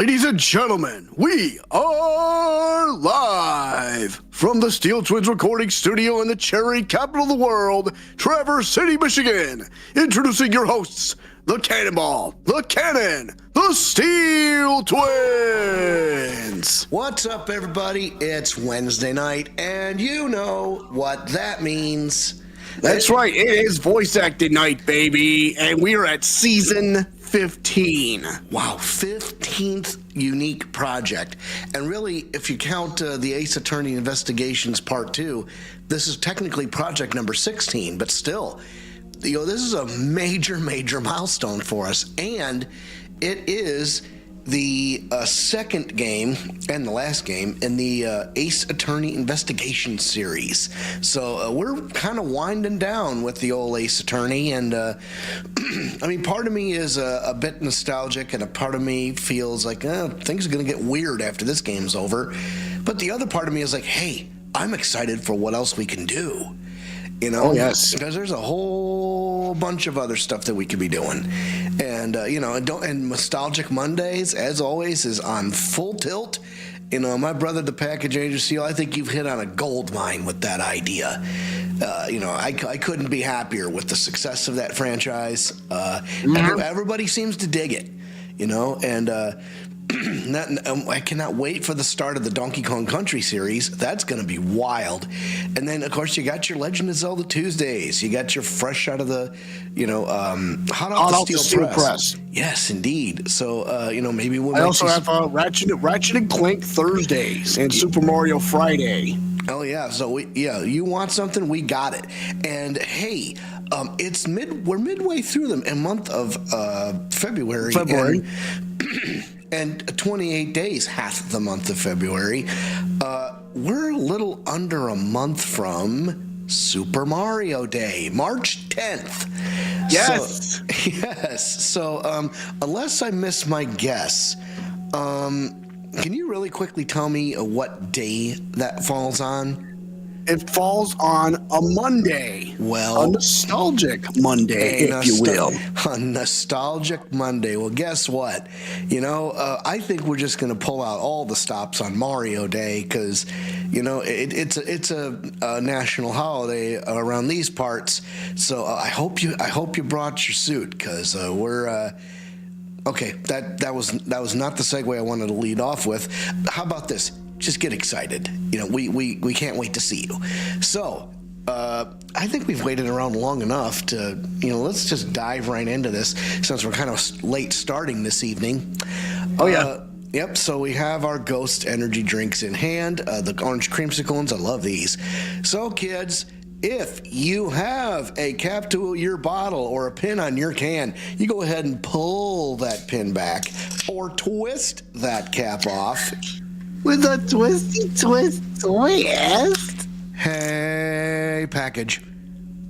Ladies and gentlemen, we are live from the Steel Twins recording studio in the cherry capital of the world, Traverse City, Michigan. Introducing your hosts, the Cannonball, the Cannon, the Steel Twins. What's up, everybody? It's Wednesday night, and you know what that means. That's right, it is voice acting night, baby, and we are at season 15. Wow, 15th unique project. And really, if you count the Ace Attorney Investigations Part 2, this is technically project number 16, but still, you know, this is a major milestone for us. And it is the second game and the last game in the Ace Attorney Investigation series. So we're kind of winding down with the old Ace Attorney, and I mean, part of me is a bit nostalgic, and a part of me feels like things are going to get weird after this game's over. But the other part of me is like, hey, I'm excited for what else we can do. You know, yes, because there's a whole bunch of other stuff that we could be doing, and you know, and Nostalgic Mondays, as always, is on full tilt. You know, my brother, the Package Agent Seal, I think you've hit on a gold mine with that idea. You know, I couldn't be happier with the success of that franchise. Everybody seems to dig it. You know, and I cannot wait for the start of the Donkey Kong Country series. That's going to be wild. And then, of course, you got your Legend of Zelda Tuesdays. You got your fresh out of the, you know, hot off the steel press. Yes, indeed. So, you know, maybe we'll. I also have Ratchet and Clank Thursdays and Super Mario Friday. Oh yeah. So you want something? We got it. And hey, we're midway through the month of February. And 28 days, half the month of February. We're a little under a month from Super Mario Day, March 10th. Yes. So unless I miss my guess, can you really quickly tell me what day that falls on? It falls on a Monday. Well, a nostalgic Monday, if you will. A nostalgic Monday. Well, guess what? You know, I think we're just going to pull out all the stops on Mario Day because, you know, it's a national holiday around these parts. So I hope you brought your suit because we're. Okay, that was not the segue I wanted to lead off with. How about this? Just get excited. You know, we can't wait to see you. So, I think we've waited around long enough to, you know, let's just dive right into this since we're kind of late starting this evening. Oh, yeah. Yep, so we have our Ghost energy drinks in hand, the orange creamsicle ones. I love these. So, kids, if you have a cap to your bottle or a pin on your can, you go ahead and pull that pin back or twist that cap off. With a twisty twist. Hey, Package.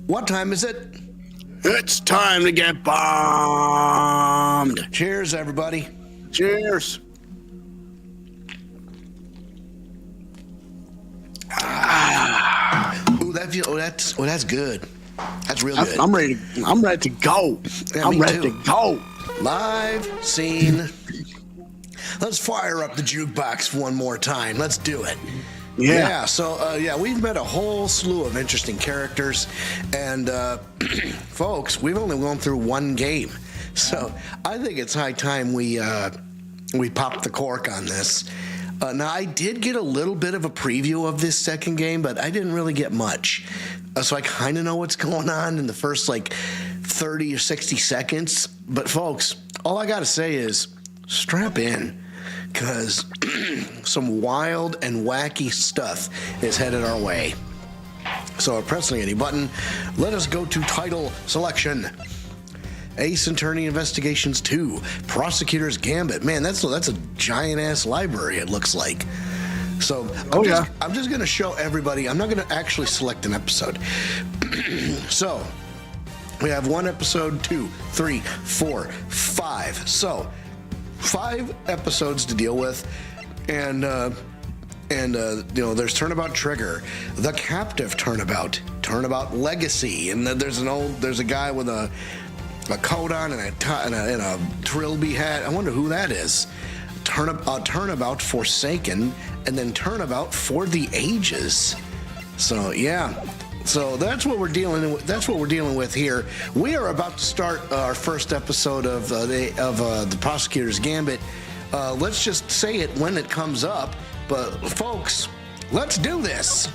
What time is it? It's time to get bombed. Cheers, everybody. Cheers. Ooh, that's good. That's real good. I'm ready to go. Yeah, I'm ready to go. Live scene. Let's fire up the jukebox one more time. Let's do it. Yeah. So, we've met a whole slew of interesting characters. And, folks, we've only gone through one game. So I think it's high time we pop the cork on this. Now, I did get a little bit of a preview of this second game, but I didn't really get much. So I kind of know what's going on in the first, 30 or 60 seconds. But, folks, all I got to say is strap in. Because some wild and wacky stuff is headed our way. So pressing any button, let us go to title selection. Ace Attorney Investigations 2, Prosecutor's Gambit. Man, that's a giant-ass library, it looks like. So I'm just going to show everybody. I'm not going to actually select an episode. So we have 1 episode, 2, 3, 4, 5. So 5 episodes to deal with, and you know, there's Turnabout Trigger, The Captive Turnabout Legacy, and then there's a guy with a coat on and a trilby hat. I wonder who that is. turnabout forsaken, and then turnabout for the ages. So yeah, so that's what we're dealing with. That's what we're dealing with here. We are about to start our first episode of the Prosecutor's Gambit. Let's just say it when it comes up. But folks, let's do this.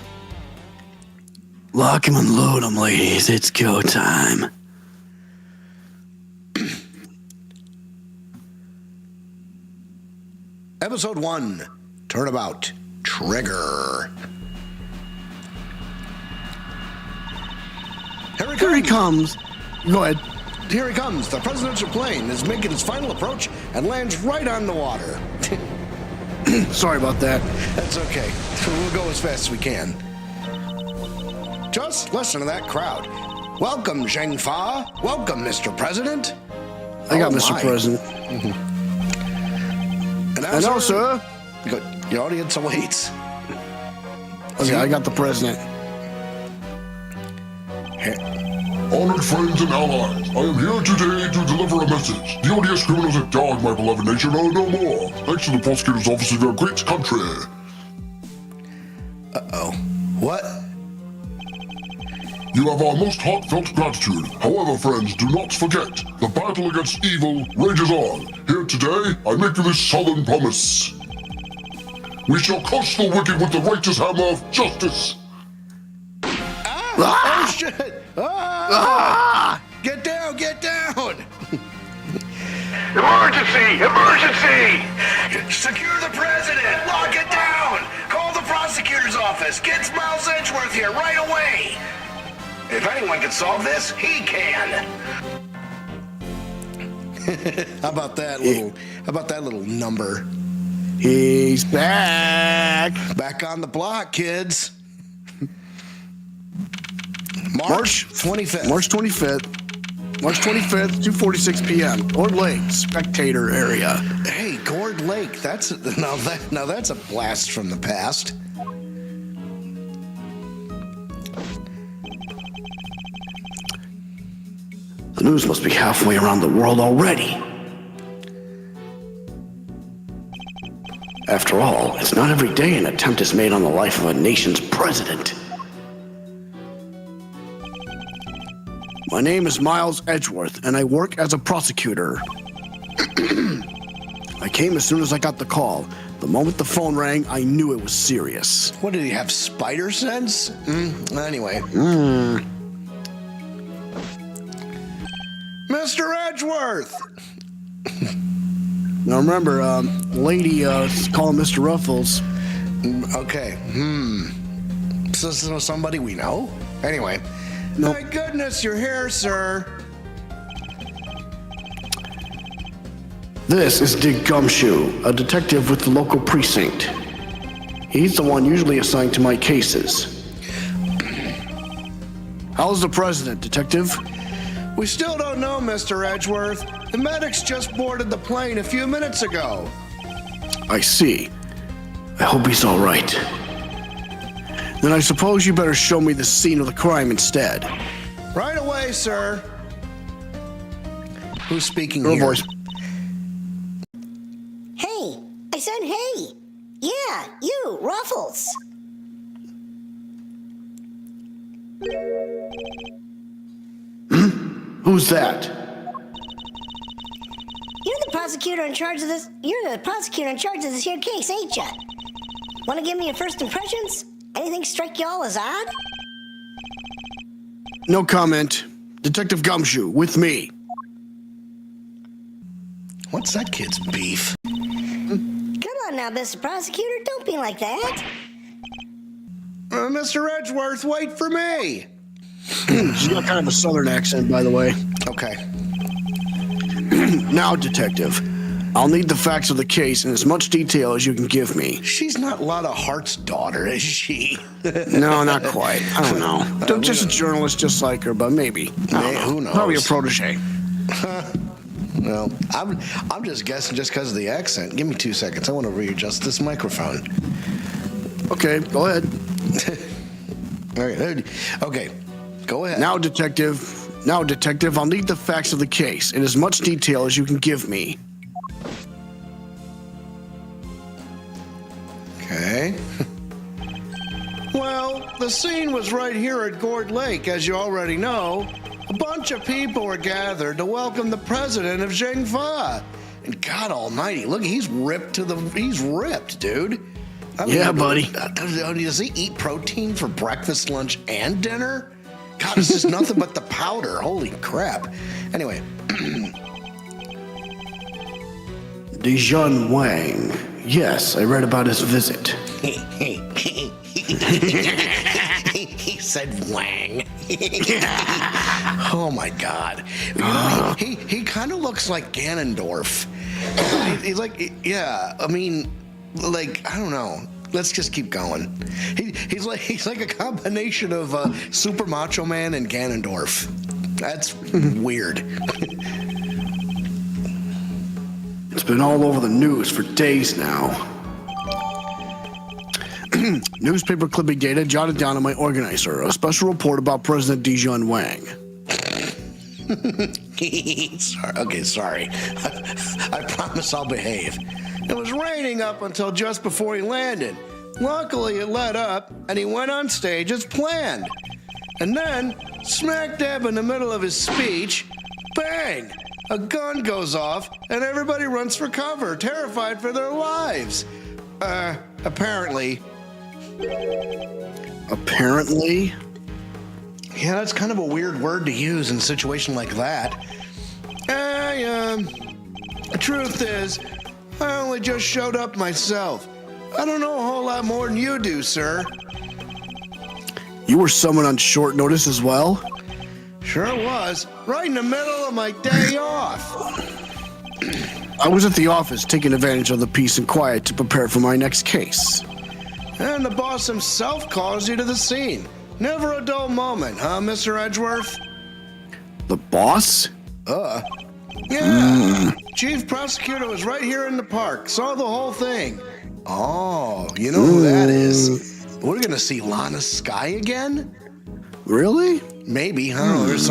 Lock 'em and load 'em, ladies. It's go time. Episode 1, Turnabout, Trigger. Here he comes. Go ahead. Here he comes. The presidential plane is making its final approach and lands right on the water. Sorry about that. That's okay. We'll go as fast as we can. Just listen to that crowd. Welcome, Zheng Fa. Welcome, Mr. President. I got Mr. My. President. And now, sir. The audience awaits. Okay, I got the president. Honored friends and allies, I am here today to deliver a message. The odious criminals that dogged my beloved nation are no more, thanks to the prosecutor's office of your great country. Uh-oh. What? You have our most heartfelt gratitude. However, friends, do not forget, the battle against evil rages on. Here today, I make you this solemn promise. We shall crush the wicked with the righteous hammer of justice. Oh, shit! Ah! Get down! Get down! Emergency! Emergency! Secure the president! Lock it down! Call the prosecutor's office! Get Miles Edgeworth here right away! If anyone can solve this, he can! How about that little number? He's back. Back on the block, kids. March 25th. March 25th. March 25th, 2:46 p.m. Gourd Lake, spectator area. Hey, Gourd Lake. That's a blast from the past. The news must be halfway around the world already. After all, it's not every day an attempt is made on the life of a nation's president. My name is Miles Edgeworth, and I work as a prosecutor. I came as soon as I got the call. The moment the phone rang, I knew it was serious. What, did he have spider sense? Anyway. Mr. Edgeworth! Now remember, lady, call him Mr. Ruffles. Okay. So somebody we know? Anyway. Nope. My goodness, you're here, sir. This is Dick Gumshoe, a detective with the local precinct. He's the one usually assigned to my cases. How's the president, detective? We still don't know, Mr. Edgeworth. The medics just boarded the plane a few minutes ago. I see. I hope he's all right. Then I suppose you better show me the scene of the crime instead. Right away, sir. Who's speaking Girl here? voice. Hey, I said hey. Yeah, you, Ruffles. Who's that? You're the prosecutor in charge of this. You're the prosecutor in charge of this here case, ain't ya? Want to give me your first impressions? Anything strike y'all as odd? No comment. Detective Gumshoe, with me. What's that kid's beef? Come on now, Mr. Prosecutor, don't be like that. Mr. Edgeworth, wait for me. She's got kind of a southern accent, by the way. Okay. Now, detective, I'll need the facts of the case in as much detail as you can give me. She's not Lotta Hart's daughter, is she? No, not quite. I don't know. I'm just a journalist just like her, but maybe. Who knows? Probably a protege. Well, I'm just guessing just because of the accent. Give me 2 seconds. I want to readjust this microphone. Okay, go ahead. Okay, go ahead. Now, detective, I'll need the facts of the case in as much detail as you can give me. Okay. Well, the scene was right here at Gourd Lake, as you already know. A bunch of people were gathered to welcome the president of Zheng Fa. And God almighty, look, he's ripped, dude. I mean, Yeah, buddy. Does he eat protein for breakfast, lunch, and dinner? God, it's just nothing but the powder. Holy crap. Anyway. Dijon Wang. Yes, I read about his visit. He said Wang. Oh my God. You know, he kind of looks like Ganondorf. He's like, yeah, I mean, like, I don't know. Let's just keep going. He's like a combination of Super Macho Man and Ganondorf. That's weird. It's been all over the news for days now. Newspaper clipping data jotted down on my organizer. A special report about President Dijon Wang. Sorry. I promise I'll behave. It was raining up until just before he landed. Luckily, it let up, and he went on stage as planned. And then, smack dab in the middle of his speech, bang! A gun goes off, and everybody runs for cover, terrified for their lives. Apparently. Apparently? Yeah, that's kind of a weird word to use in a situation like that. The truth is, I only just showed up myself. I don't know a whole lot more than you do, sir. You were summoned on short notice as well? Sure was. Right in the middle of my day off. I was at the office taking advantage of the peace and quiet to prepare for my next case. And the boss himself calls you to the scene. Never a dull moment, huh, Mr. Edgeworth? The boss? Yeah. Chief Prosecutor was right here in the park. Saw the whole thing. Oh, you know who that is? We're gonna see Lana Sky again? Really? Maybe, huh? Unless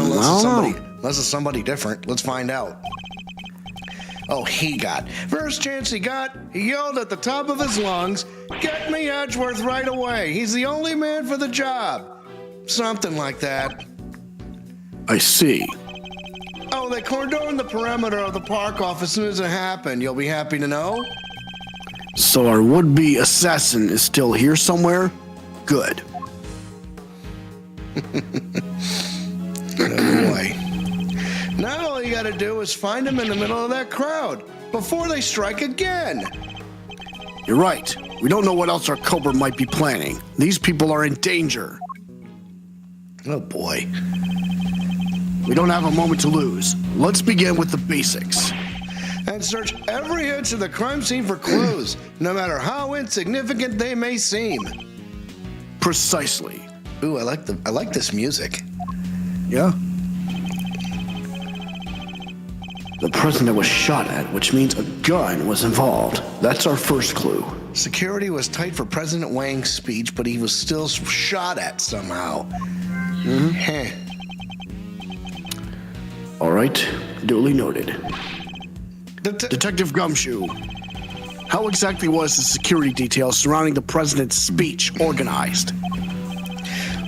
it's somebody different. Let's find out. Oh, first chance he got, he yelled at the top of his lungs, "Get me Edgeworth right away. He's the only man for the job." Something like that. I see. Oh, they cordoned the perimeter of the park off as soon as it happened. You'll be happy to know. So our would-be assassin is still here somewhere? Good. Oh boy. Now all you gotta do is find him in the middle of that crowd before they strike again. You're right. We don't know what else our Cobra might be planning. These people are in danger. Oh boy. We don't have a moment to lose. Let's begin with the basics. And search every inch of the crime scene for clues, no matter how insignificant they may seem. Precisely. Ooh, I like this music. Yeah? The president was shot at, which means a gun was involved. That's our first clue. Security was tight for President Wang's speech, but he was still shot at somehow. Heh. All right, duly noted. Det- Detective Gumshoe, how exactly was the security details surrounding the president's speech organized?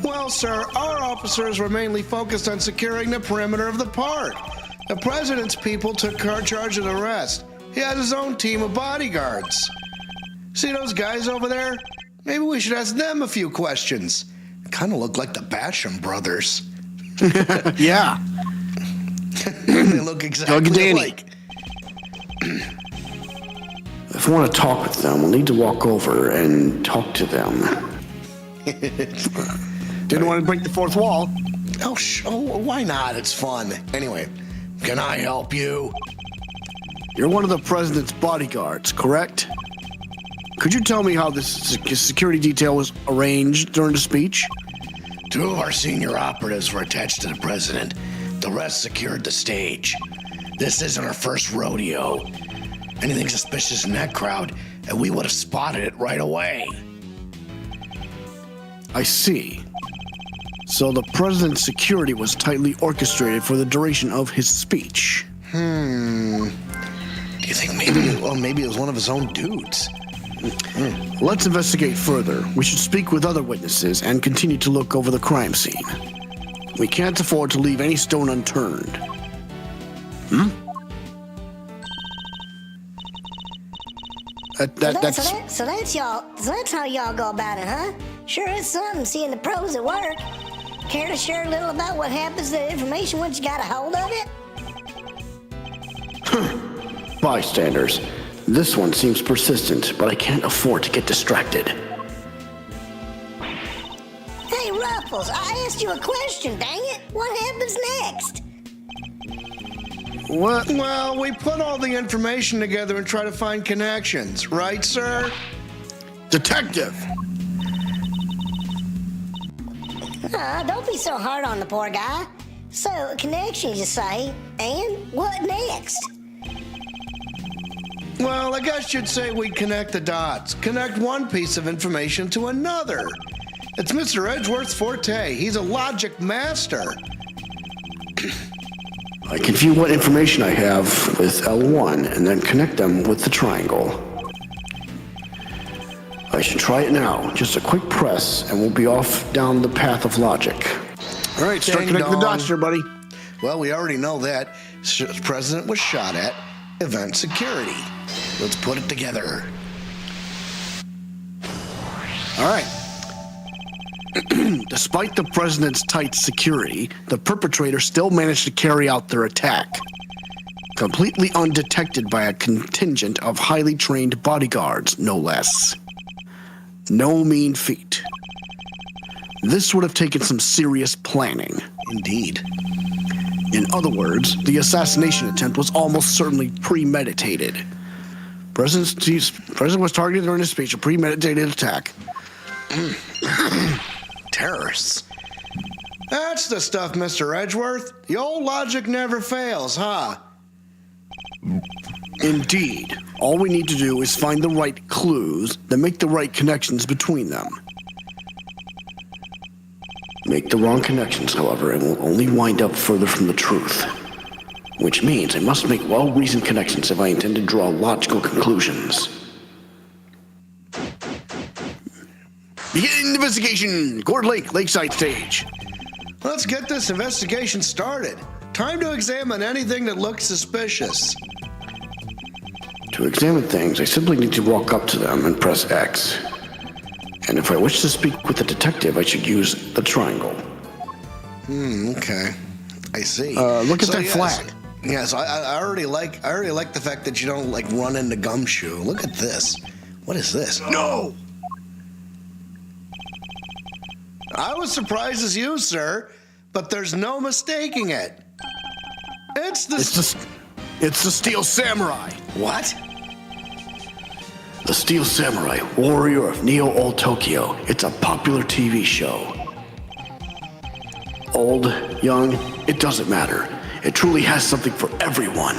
Well, sir, our officers were mainly focused on securing the perimeter of the park. The president's people took charge of the rest. He had his own team of bodyguards. See those guys over there? Maybe we should ask them a few questions. Kind of look like the Basham brothers. Yeah. They look exactly alike. If we want to talk with them, we'll need to walk over and talk to them. Didn't want to break the fourth wall. Oh, why not? It's fun. Anyway, can I help you? You're one of the president's bodyguards, correct? Could you tell me how this security detail was arranged during the speech? 2 of our senior operatives were attached to the president. The rest secured the stage. This isn't our first rodeo. Anything suspicious in that crowd, and we would have spotted it right away. I see. So the president's security was tightly orchestrated for the duration of his speech. Do you think maybe it was one of his own dudes? Let's investigate further. We should speak with other witnesses and continue to look over the crime scene. We can't afford to leave any stone unturned. So that's y'all. So that's how y'all go about it, huh? Sure, it's something seeing the pros at work. Care to share a little about what happens to the information once you got a hold of it? Bystanders. This one seems persistent, but I can't afford to get distracted. Hey, Ruffles, I asked you a question, dang it. What happens next? What? Well, we put all the information together and try to find connections, right, sir? Detective! Don't be so hard on the poor guy. So, connections, you say, and what next? Well, I guess you'd say we connect the dots. Connect one piece of information to another. It's Mr. Edgeworth's forte. He's a logic master. I can view what information I have with L1 and then connect them with the triangle. I should try it now. Just a quick press and we'll be off down the path of logic. All right, start Ding connecting the dong. dots here, buddy. Well, we already know that. President was shot at. Event security. Let's put it together. All right. Despite the president's tight security, the perpetrator still managed to carry out their attack, completely undetected by a contingent of highly trained bodyguards, no less. No mean feat. This would have taken some serious planning. Indeed. In other words, the assassination attempt was almost certainly premeditated. President was targeted during his speech, a premeditated attack. Terrorists. That's the stuff, Mr. Edgeworth. The old logic never fails, huh? Indeed. All we need to do is find the right clues, then make the right connections between them. Make the wrong connections, however, and will only wind up further from the truth. Which means I must make well-reasoned connections if I intend to draw logical conclusions. Begin investigation! Court Lake, Lakeside Stage. Let's get this investigation started. Time to examine anything that looks suspicious. To examine things, I simply need to walk up to them and press X. And if I wish to speak with the detective, I should use the triangle. Okay. I see. Look at that yes, flag. Yes, I already like the fact that you don't like run into gumshoe. Look at this. What is this? No! I was surprised as you, sir, but there's no mistaking it. It's the Steel Samurai. What? The Steel Samurai, warrior of Neo Old Tokyo. It's a popular TV show. Old, young, it doesn't matter. It truly has something for everyone.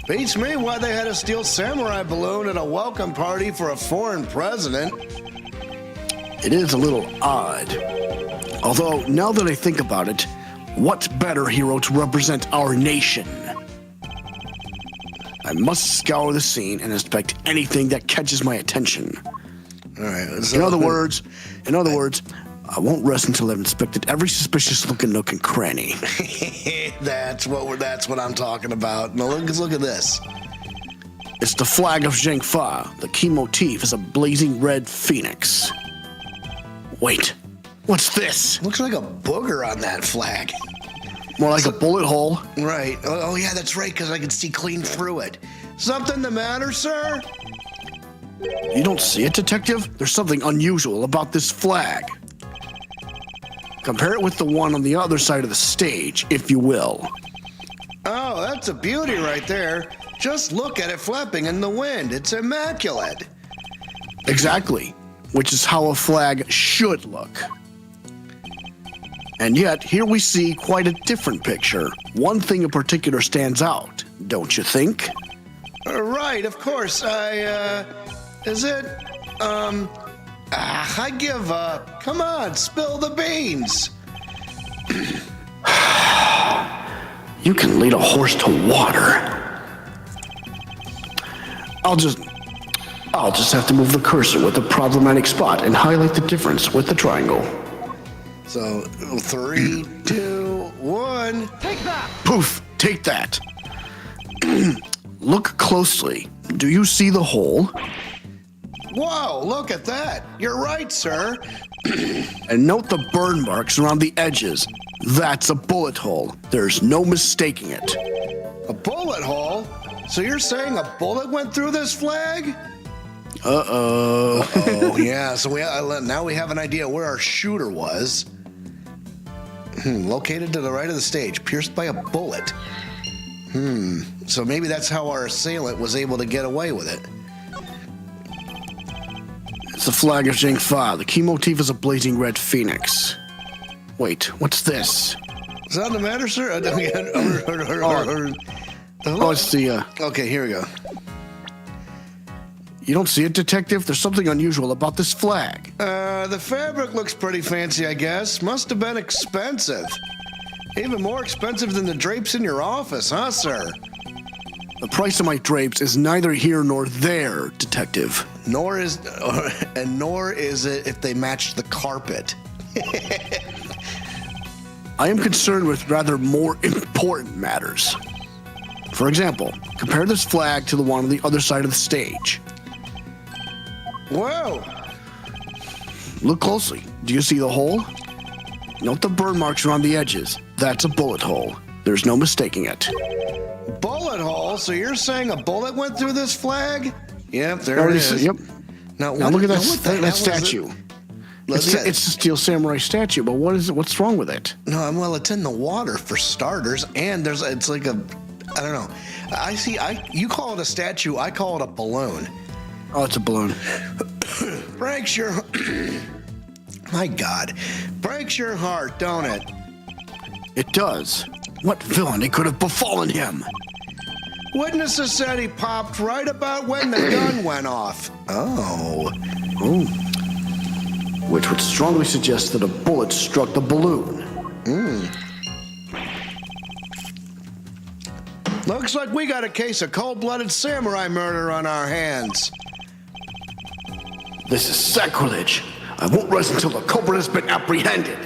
Beats me why they had a Steel Samurai balloon at a welcome party for a foreign president. It is a little odd. Although, now that I think about it, what better hero to represent our nation? I must scour the scene and inspect anything that catches my attention. All right. In other words, I won't rest until I've inspected every suspicious-looking nook and cranny. that's what I'm talking about. Now look at this. It's the flag of Zheng Fa. The key motif is a blazing red phoenix. Wait, what's this? Looks like a booger on that flag. More like a bullet hole. Right. Oh yeah, that's right, because I can see clean through it. Something the matter, sir? You don't see it, Detective? There's something unusual about this flag. Compare it with the one on the other side of the stage, if you will. Oh, that's a beauty right there. Just look at it flapping in the wind. It's immaculate. Exactly. Which is how a flag should look. And yet, here we see quite a different picture. One thing in particular stands out, don't you think? Right, of course. I give up. Come on, spill the beans. You can lead a horse to water. I'll just have to move the cursor with the problematic spot and highlight the difference with the triangle. So, 3, 2, 1. Take that! Poof! Take that! Look closely. Do you see the hole? Whoa, look at that. You're right, sir. And note the burn marks around the edges. That's a bullet hole. There's no mistaking it. A bullet hole? So you're saying a bullet went through this flag? Uh-oh. Oh, yeah. So now we have an idea where our shooter was. Located to the right of the stage, pierced by a bullet. So maybe that's how our assailant was able to get away with it. It's the flag of Zheng Fa. The key motif is a blazing red phoenix. Wait, what's this? Is that the matter, sir? Oh, it's the, Okay, here we go. You don't see it, Detective? There's something unusual about this flag. The fabric looks pretty fancy, I guess. Must have been expensive. Even more expensive than the drapes in your office, huh, sir? The price of my drapes is neither here nor there, Detective. Nor is it if they match the carpet. I am concerned with rather more important matters. For example, compare this flag to the one on the other side of the stage. Whoa! Look closely. Do you see the hole? Note the burn marks around the edges. That's a bullet hole. There's no mistaking it. Bullet hole? So you're saying a bullet went through this flag? Yep, there it is. Yep. Now Look at what the hell that is it? statue. It's a steel samurai statue, but what is it? What's wrong with it? No, well, it's in the water for starters, and it's like a, I don't know. You call it a statue, I call it a balloon. Oh, it's a balloon. Breaks your, my God, breaks your heart, don't it? It does. What villainy could have befallen him? Witnesses said he popped right about when the gun went off. Oh. Which would strongly suggest that a bullet struck the balloon. Looks like we got a case of cold-blooded samurai murder on our hands. This is sacrilege. I won't rest until the culprit has been apprehended.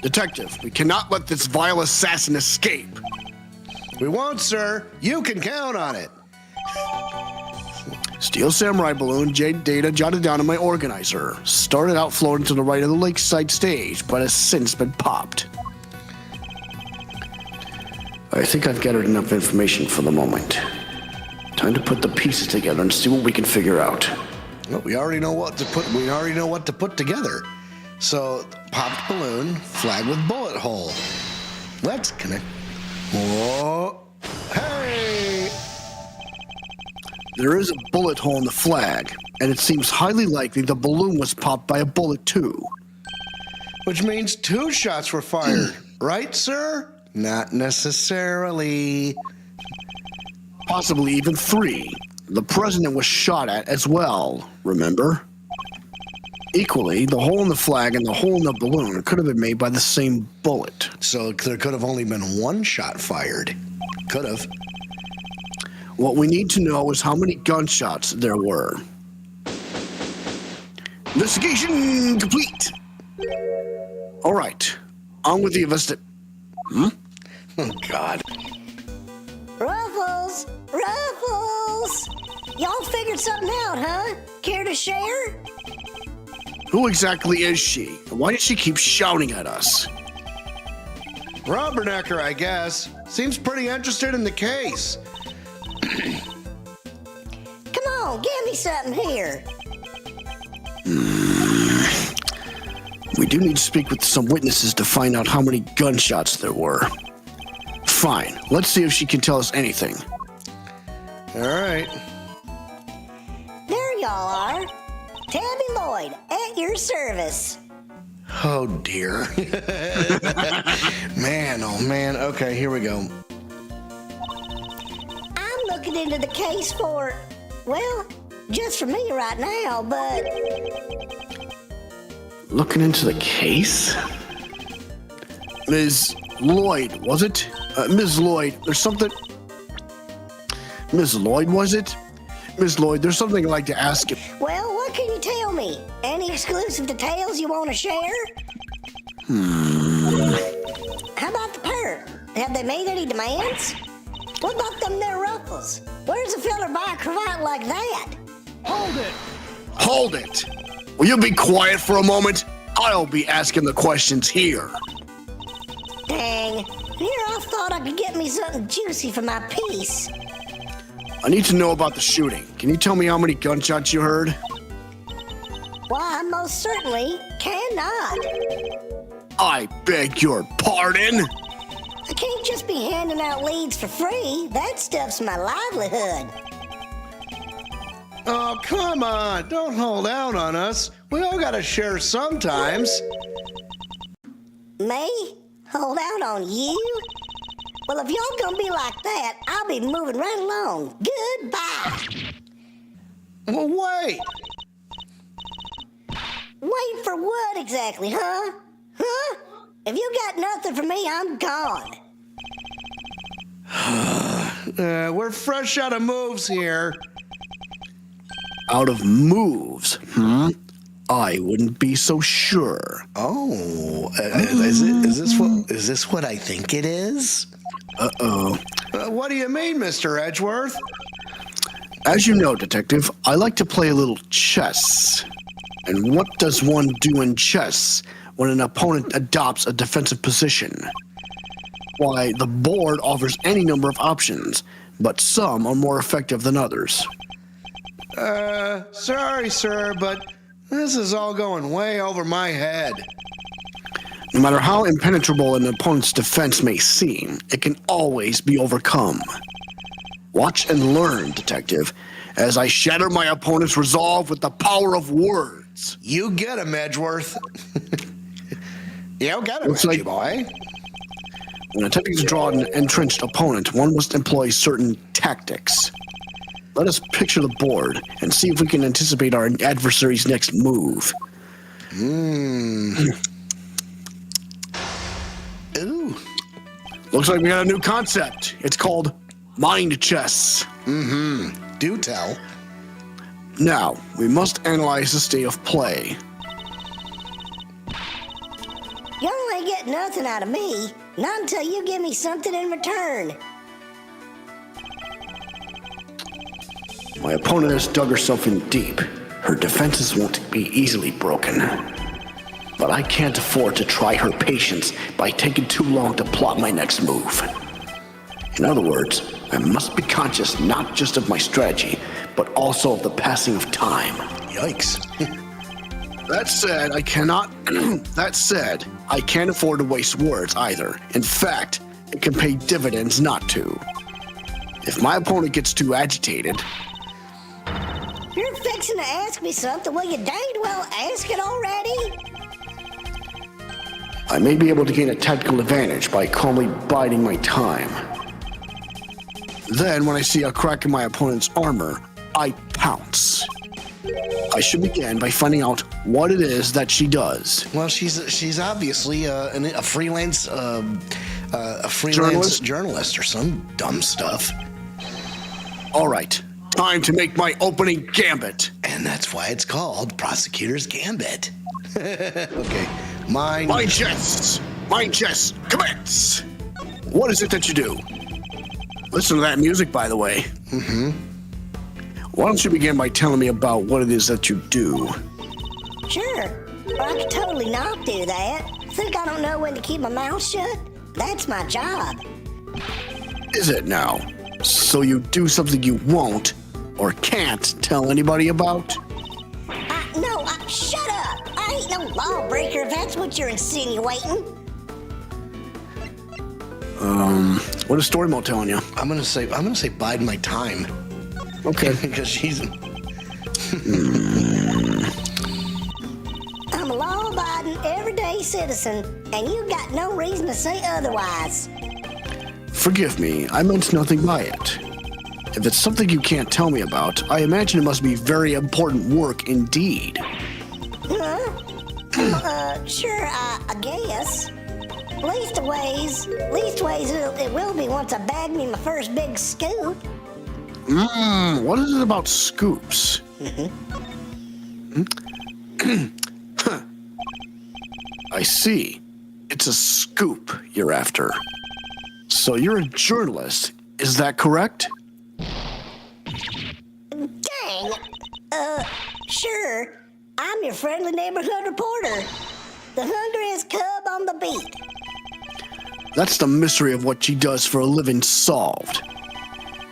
Detective, we cannot let this vile assassin escape. We won't, sir. You can count on it. Steel samurai balloon, jade data jotted down in my organizer. Started out floating to the right of the lakeside stage, but has since been popped. I think I've gathered enough information for the moment. Time to put the pieces together and see what we can figure out. Well, we already know what to put. We already know what to put together. So, popped balloon, flag with bullet hole. Let's connect. Whoa! Hey! There is a bullet hole in the flag, and it seems highly likely the balloon was popped by a bullet too. Which means 2 shots were fired, right, sir? Not necessarily. Possibly even 3. The president was shot at as well, remember? Equally, the hole in the flag and the hole in the balloon could have been made by the same bullet. So there could have only been 1 shot fired. Could have. What we need to know is how many gunshots there were. Investigation complete! All right, on with the Oh, God. Ruffles! Ruffles! Y'all figured something out, huh? Care to share? Who exactly is she? And why does she keep shouting at us? Rubbernecker, I guess. Seems pretty interested in the case. Come on, give me something here. We do need to speak with some witnesses to find out how many gunshots there were. Fine, let's see if she can tell us anything. All right. There y'all are. Tabby Lloyd, at your service. Oh, dear. Man, oh, man. Okay, here we go. I'm looking into the case for, well, just for me right now, but... Looking into the case? Ms. Lloyd, was it? Ms. Lloyd, there's something... Ms. Lloyd, was it? Miss Lloyd, there's something I'd like to ask you. Well, what can you tell me? Any exclusive details you want to share? How about the perk? Have they made any demands? What about them there ruffles? Where's a fella buy a cravat like that? Hold it! Will you be quiet for a moment? I'll be asking the questions here. Dang, here I thought I could get me something juicy for my piece. I need to know about the shooting. Can you tell me how many gunshots you heard? Why, I most certainly cannot. I beg your pardon? I can't just be handing out leads for free. That stuff's my livelihood. Oh, come on. Don't hold out on us. We all gotta share sometimes. Me? Hold out on you? Well, if y'all gonna be like that, I'll be moving right along. Goodbye. Well, wait. Wait for what exactly, huh? Huh? If you got nothing for me, I'm gone. We're fresh out of moves here. Out of moves, I wouldn't be so sure. Oh, is this what I think it is? Uh-oh. What do you mean, Mr. Edgeworth? As you know, Detective, I like to play a little chess. And what does one do in chess when an opponent adopts a defensive position? Why, the board offers any number of options, but some are more effective than others. Sorry, sir, but this is all going way over my head. No matter how impenetrable an opponent's defense may seem, it can always be overcome. Watch and learn, Detective, as I shatter my opponent's resolve with the power of words. You get him, Edgeworth. You get him, Looks like- boy. When attempting to draw an entrenched opponent, one must employ certain tactics. Let us picture the board and see if we can anticipate our adversary's next move. Ooh. Looks like we got a new concept. It's called mind chess. Do tell. Now, we must analyze the state of play. Y'all ain't get nothing out of me, not until you give me something in return. My opponent has dug herself in deep. Her defenses won't be easily broken. But I can't afford to try her patience by taking too long to plot my next move. In other words, I must be conscious not just of my strategy, but also of the passing of time. Yikes. That said, I can't afford to waste words either. In fact, it can pay dividends not to. If my opponent gets too agitated, You're fixing to ask me something. Well, you danged well ask it already. I may be able to gain a tactical advantage by calmly biding my time. Then, when I see a crack in my opponent's armor, I pounce. I should begin by finding out what it is that she does. Well, she's obviously a freelance journalist or some dumb stuff. All right, time to make my opening gambit. And that's why it's called Prosecutor's Gambit. Okay, Mind chess, commence. What is it that you do? Listen to that music, by the way. Why don't you begin by telling me about what it is that you do? Sure, but I could totally not do that. Think I don't know when to keep my mouth shut? That's my job. Is it now? So you do something you won't or can't tell anybody about? No, shut up! I ain't no lawbreaker if that's what you're insinuating. What is Story Mode telling you? I'm gonna say bide my time. Okay. Because she's I'm a law-abiding, everyday citizen, and you got no reason to say otherwise. Forgive me, I meant nothing by it. If it's something you can't tell me about, I imagine it must be very important work indeed. Huh? Sure, I guess. Leastways it will be once I bag me my first big scoop. What is it about scoops? I see. It's a scoop you're after. So you're a journalist, is that correct? Dang. Sure. I'm your friendly neighborhood reporter. The hungriest cub on the beat. That's the mystery of what she does for a living solved.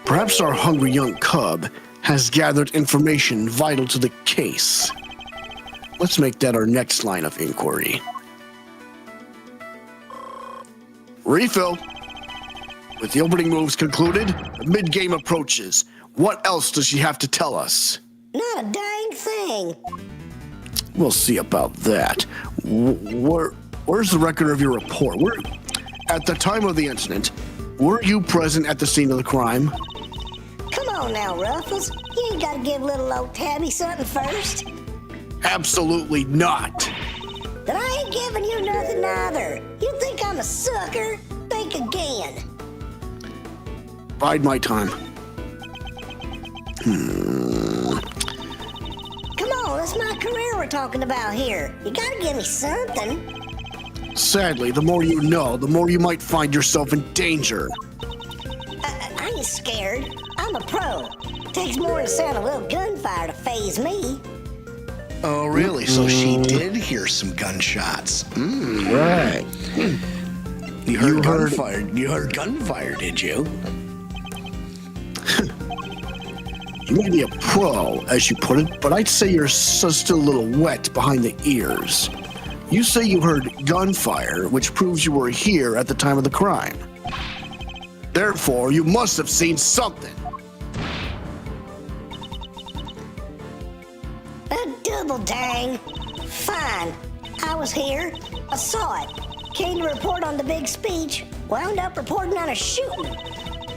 Perhaps our hungry young cub has gathered information vital to the case. Let's make that our next line of inquiry. Refill. With the opening moves concluded, the mid-game approaches. What else does she have to tell us? Not a dang thing. We'll see about that. Where's the record of your report? At the time of the incident, were you present at the scene of the crime? Come on now, Ruffles. You ain't gotta give little old Tabby something first. Absolutely not. Then I ain't giving you nothing either. You think I'm a sucker? Think again. Bide my time. Come on, that's my career we're talking about here. You gotta give me something. Sadly, the more you know, the more you might find yourself in danger. I ain't scared. I'm a pro. Takes more than sound a little gunfire to faze me. Oh, really? So she did hear some gunshots. Right. You heard gunfire. You heard gunfire, did you? You may be a pro, as you put it, but I'd say you're still a little wet behind the ears. You say you heard gunfire, which proves you were here at the time of the crime. Therefore, you must have seen something. A double dang. Fine. I was here. I saw it. Came to report on the big speech. Wound up reporting on a shooting.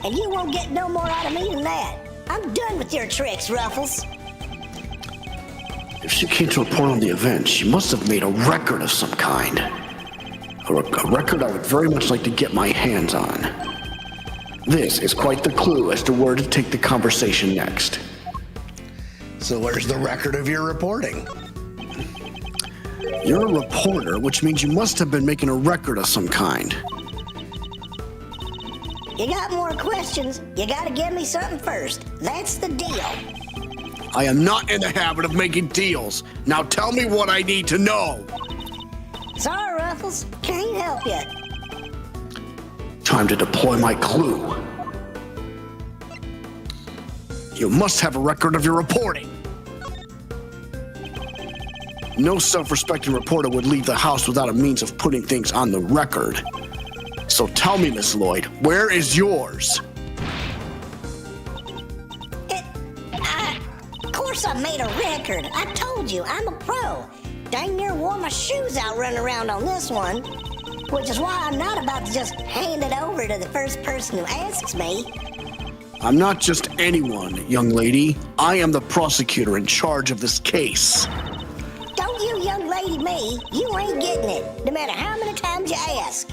And you won't get no more out of me than that. I'm done with your tricks, Ruffles. If she came to report on the event, she must have made a record of some kind. A record I would very much like to get my hands on. This is quite the clue as to where to take the conversation next. So where's the record of your reporting? You're a reporter, which means you must have been making a record of some kind. You got more questions, you gotta give me something first. That's the deal. I am not in the habit of making deals. Now tell me what I need to know. Sorry, Ruffles. Can't help you. Time to deploy my clue. You must have a record of your reporting. No self-respecting reporter would leave the house without a means of putting things on the record. So tell me, Miss Lloyd, where is yours? Of course I made a record. I told you, I'm a pro. Dang near wore my shoes out running around on this one. Which is why I'm not about to just hand it over to the first person who asks me. I'm not just anyone, young lady. I am the prosecutor in charge of this case. Don't you young lady me. You ain't getting it, no matter how many times you ask.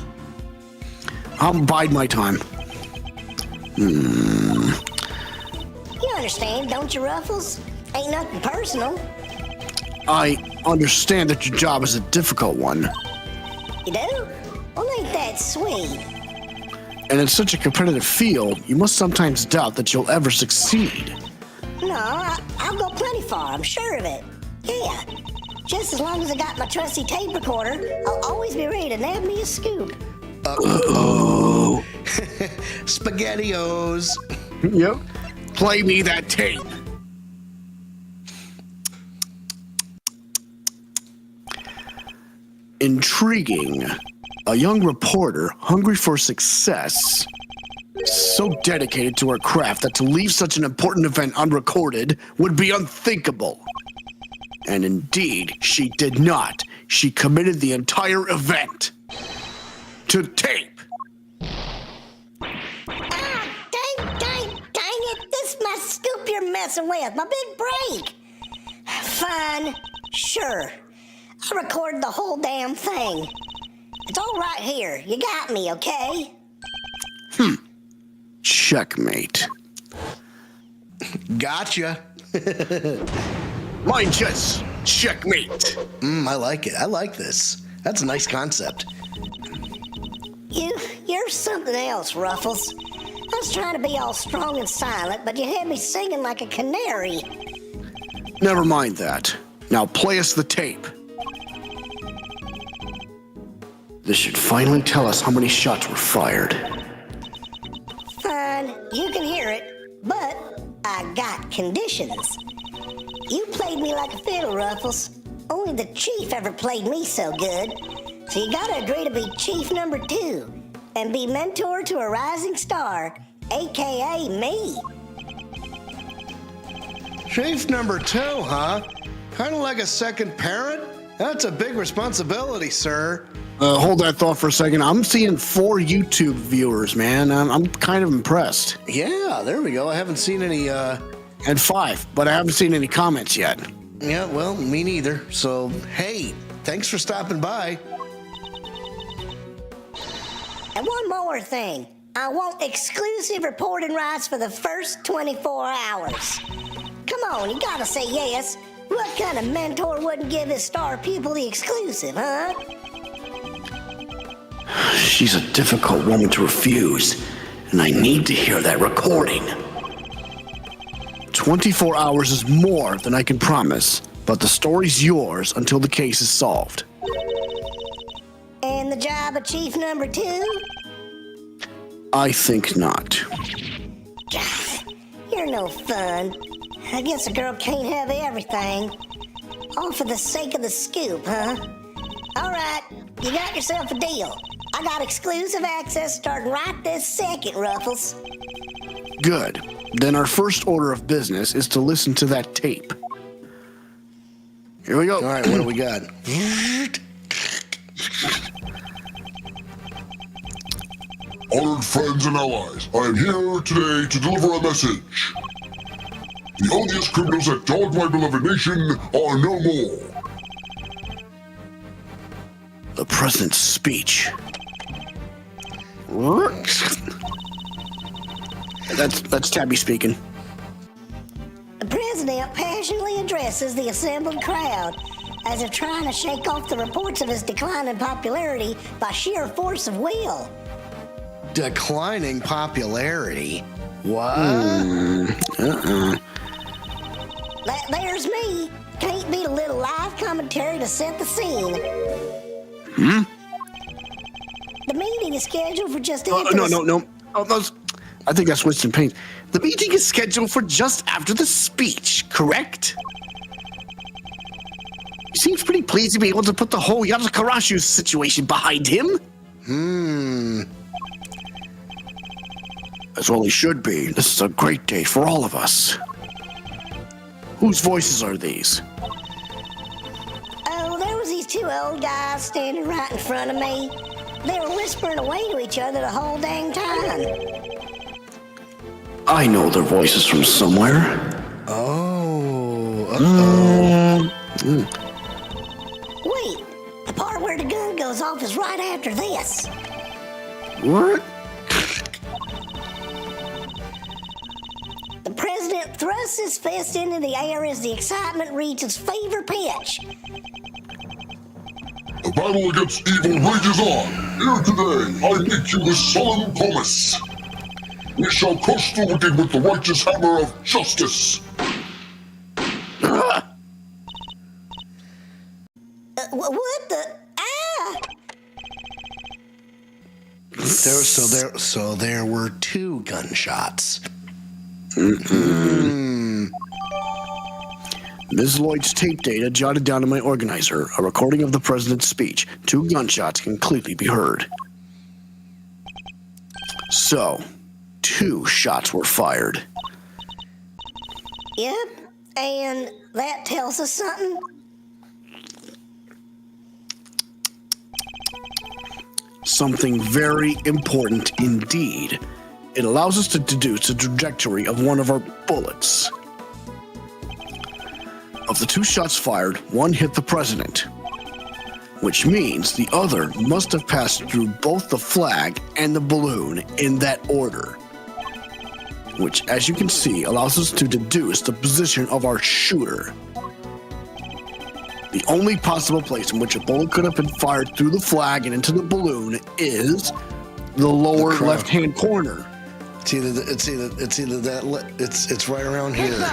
I'll bide my time. You understand, don't you, Ruffles? Ain't nothing personal. I understand that your job is a difficult one. You do? Well, ain't that sweet? And in such a competitive field, you must sometimes doubt that you'll ever succeed. No, I'll go plenty far, I'm sure of it. Yeah. Just as long as I got my trusty tape recorder, I'll always be ready to nab me a scoop. Uh-oh. SpaghettiOs. Yep. Play me that tape. Intriguing. A young reporter hungry for success. So dedicated to her craft that to leave such an important event unrecorded would be unthinkable. And indeed, she did not. She committed the entire event to tape. Dang it. This is my scoop you're messing with. My big break. Fine. Sure. I recorded the whole damn thing. It's all right here. You got me, okay? Checkmate. Gotcha. Mind chess. Checkmate. I like it. I like this. That's a nice concept. You're something else, Ruffles. I was trying to be all strong and silent, but you had me singing like a canary. Never mind that. Now play us the tape. This should finally tell us how many shots were fired. Fine, you can hear it, but I got conditions. You played me like a fiddle, Ruffles. Only the chief ever played me so good. So you gotta agree to be chief number 2 and be mentor to a rising star, aka me. Chief number 2, huh? Kind of like a second parent? That's a big responsibility, sir. Hold that thought for a second. I'm seeing 4 YouTube viewers, man. I'm kind of impressed. Yeah, there we go. I haven't seen any, And 5, but I haven't seen any comments yet. Yeah, well, me neither. So, hey, thanks for stopping by. And one more thing. I want exclusive reporting rights for the first 24 hours. Come on, you gotta say yes. What kind of mentor wouldn't give his star pupil the exclusive, huh? She's a difficult woman to refuse, and I need to hear that recording. 24 hours is more than I can promise, but the story's yours until the case is solved. And the job of chief number 2? I think not. God, you're no fun. I guess a girl can't have everything. All for the sake of the scoop, huh? All right, you got yourself a deal. I got exclusive access starting right this second, Ruffles. Good. Then our first order of business is to listen to that tape. Here we go. All right, what do we got? Honored friends and allies, I am here today to deliver a message. The odious criminals that dog my beloved nation are no more. The president's speech. That's Tabby speaking. The president passionately addresses the assembled crowd as if trying to shake off the reports of his declining popularity by sheer force of will. Declining popularity? What? There's me. Can't beat a little live commentary to set the scene. The meeting is scheduled for just after No. Oh, I think I switched some pains. The meeting is scheduled for just after the speech, correct? He seems pretty pleased to be able to put the whole Yazakarashu situation behind him. As well he should be. This is a great day for all of us. Whose voices are these? Oh, there was these 2 old guys standing right in front of me. They were whispering away to each other the whole dang time. I know their voices from somewhere. Oh. Wait, the part where the gun goes off is right after this. What? The president thrusts his fist into the air as the excitement reaches fever pitch. The battle against evil rages on. Here today, I make you this solemn promise. We shall crush the wicked with the righteous hammer of justice. What the? Ah! So there were 2 gunshots. Ms. Lloyd's tape data jotted down in my organizer. A recording of the president's speech. 2 gunshots can clearly be heard. So, 2 shots were fired. Yep, and that tells us something. Something very important indeed. It allows us to deduce the trajectory of one of our bullets. Of the 2 shots fired, 1 hit the president, which means the other must have passed through both the flag and the balloon in that order. which, as you can see, allows us to deduce the position of our shooter. The only possible place in which a bullet could have been fired through the flag and into the balloon is the lower left-hand corner. It's right around here.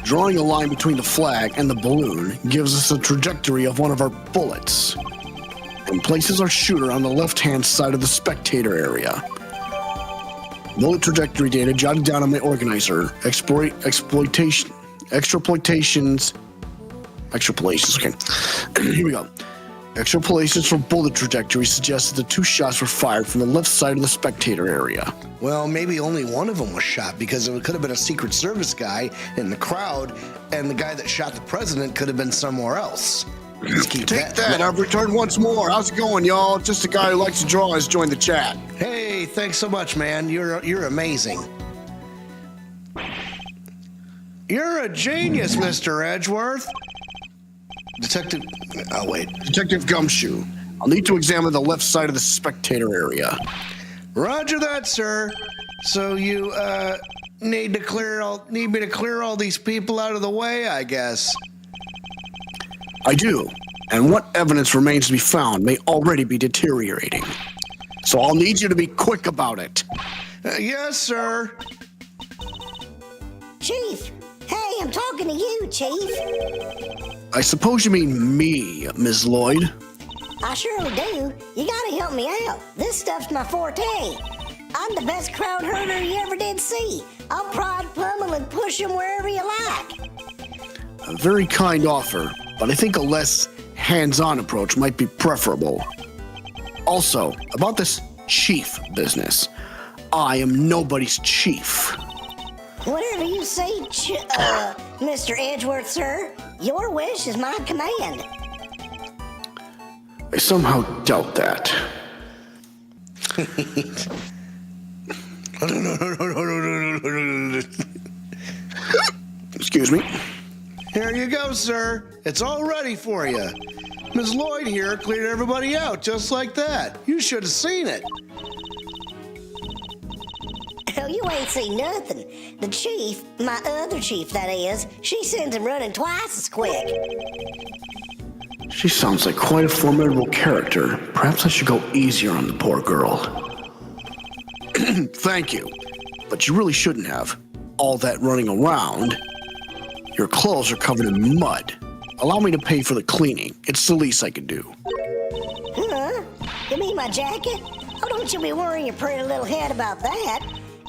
Drawing a line between the flag and the balloon gives us a trajectory of one of our bullets and places our shooter on the left-hand side of the spectator area. Bullet trajectory data jotted down on my organizer. Extrapolations. Okay. Here we go. Extrapolations from bullet trajectory suggests that the 2 shots were fired from the left side of the spectator area. Well, maybe only one of them was shot because it could have been a Secret Service guy in the crowd, and the guy that shot the president could have been somewhere else. Take that. I've returned once more. How's it going, y'all? Just a guy who likes to draw has joined the chat. Hey, thanks so much, man. You're amazing. You're a genius, Mr. Edgeworth. Detective... Oh, wait. Detective Gumshoe. I'll need to examine the left side of the spectator area. Roger that, sir. So you, need me to clear all these people out of the way, I guess. I do. And what evidence remains to be found may already be deteriorating. So I'll need you to be quick about it. Yes, sir. Chief, hey, I'm talking to you, Chief. I suppose you mean me, Ms. Lloyd. I sure do. You gotta help me out. This stuff's my forte. I'm the best crowd herder you ever did see. I'll prod, pummel, and push them wherever you like. A very kind offer, but I think a less hands-on approach might be preferable. Also, about this chief business, I am nobody's chief. Whatever you say, Mr. Edgeworth, sir. Your wish is my command. I somehow doubt that. Excuse me. Here you go, sir. It's all ready for you. Ms. Lloyd here cleared everybody out just like that. You should have seen it. Oh, you ain't seen nothing. The chief, my other chief that is, she sends him running twice as quick. She sounds like quite a formidable character. Perhaps I should go easier on the poor girl. Thank you. But you really shouldn't have. All that running around. Your clothes are covered in mud. Allow me to pay for the cleaning. It's the least I can do. Huh? You mean my jacket? Oh, don't you be worrying your pretty little head about that.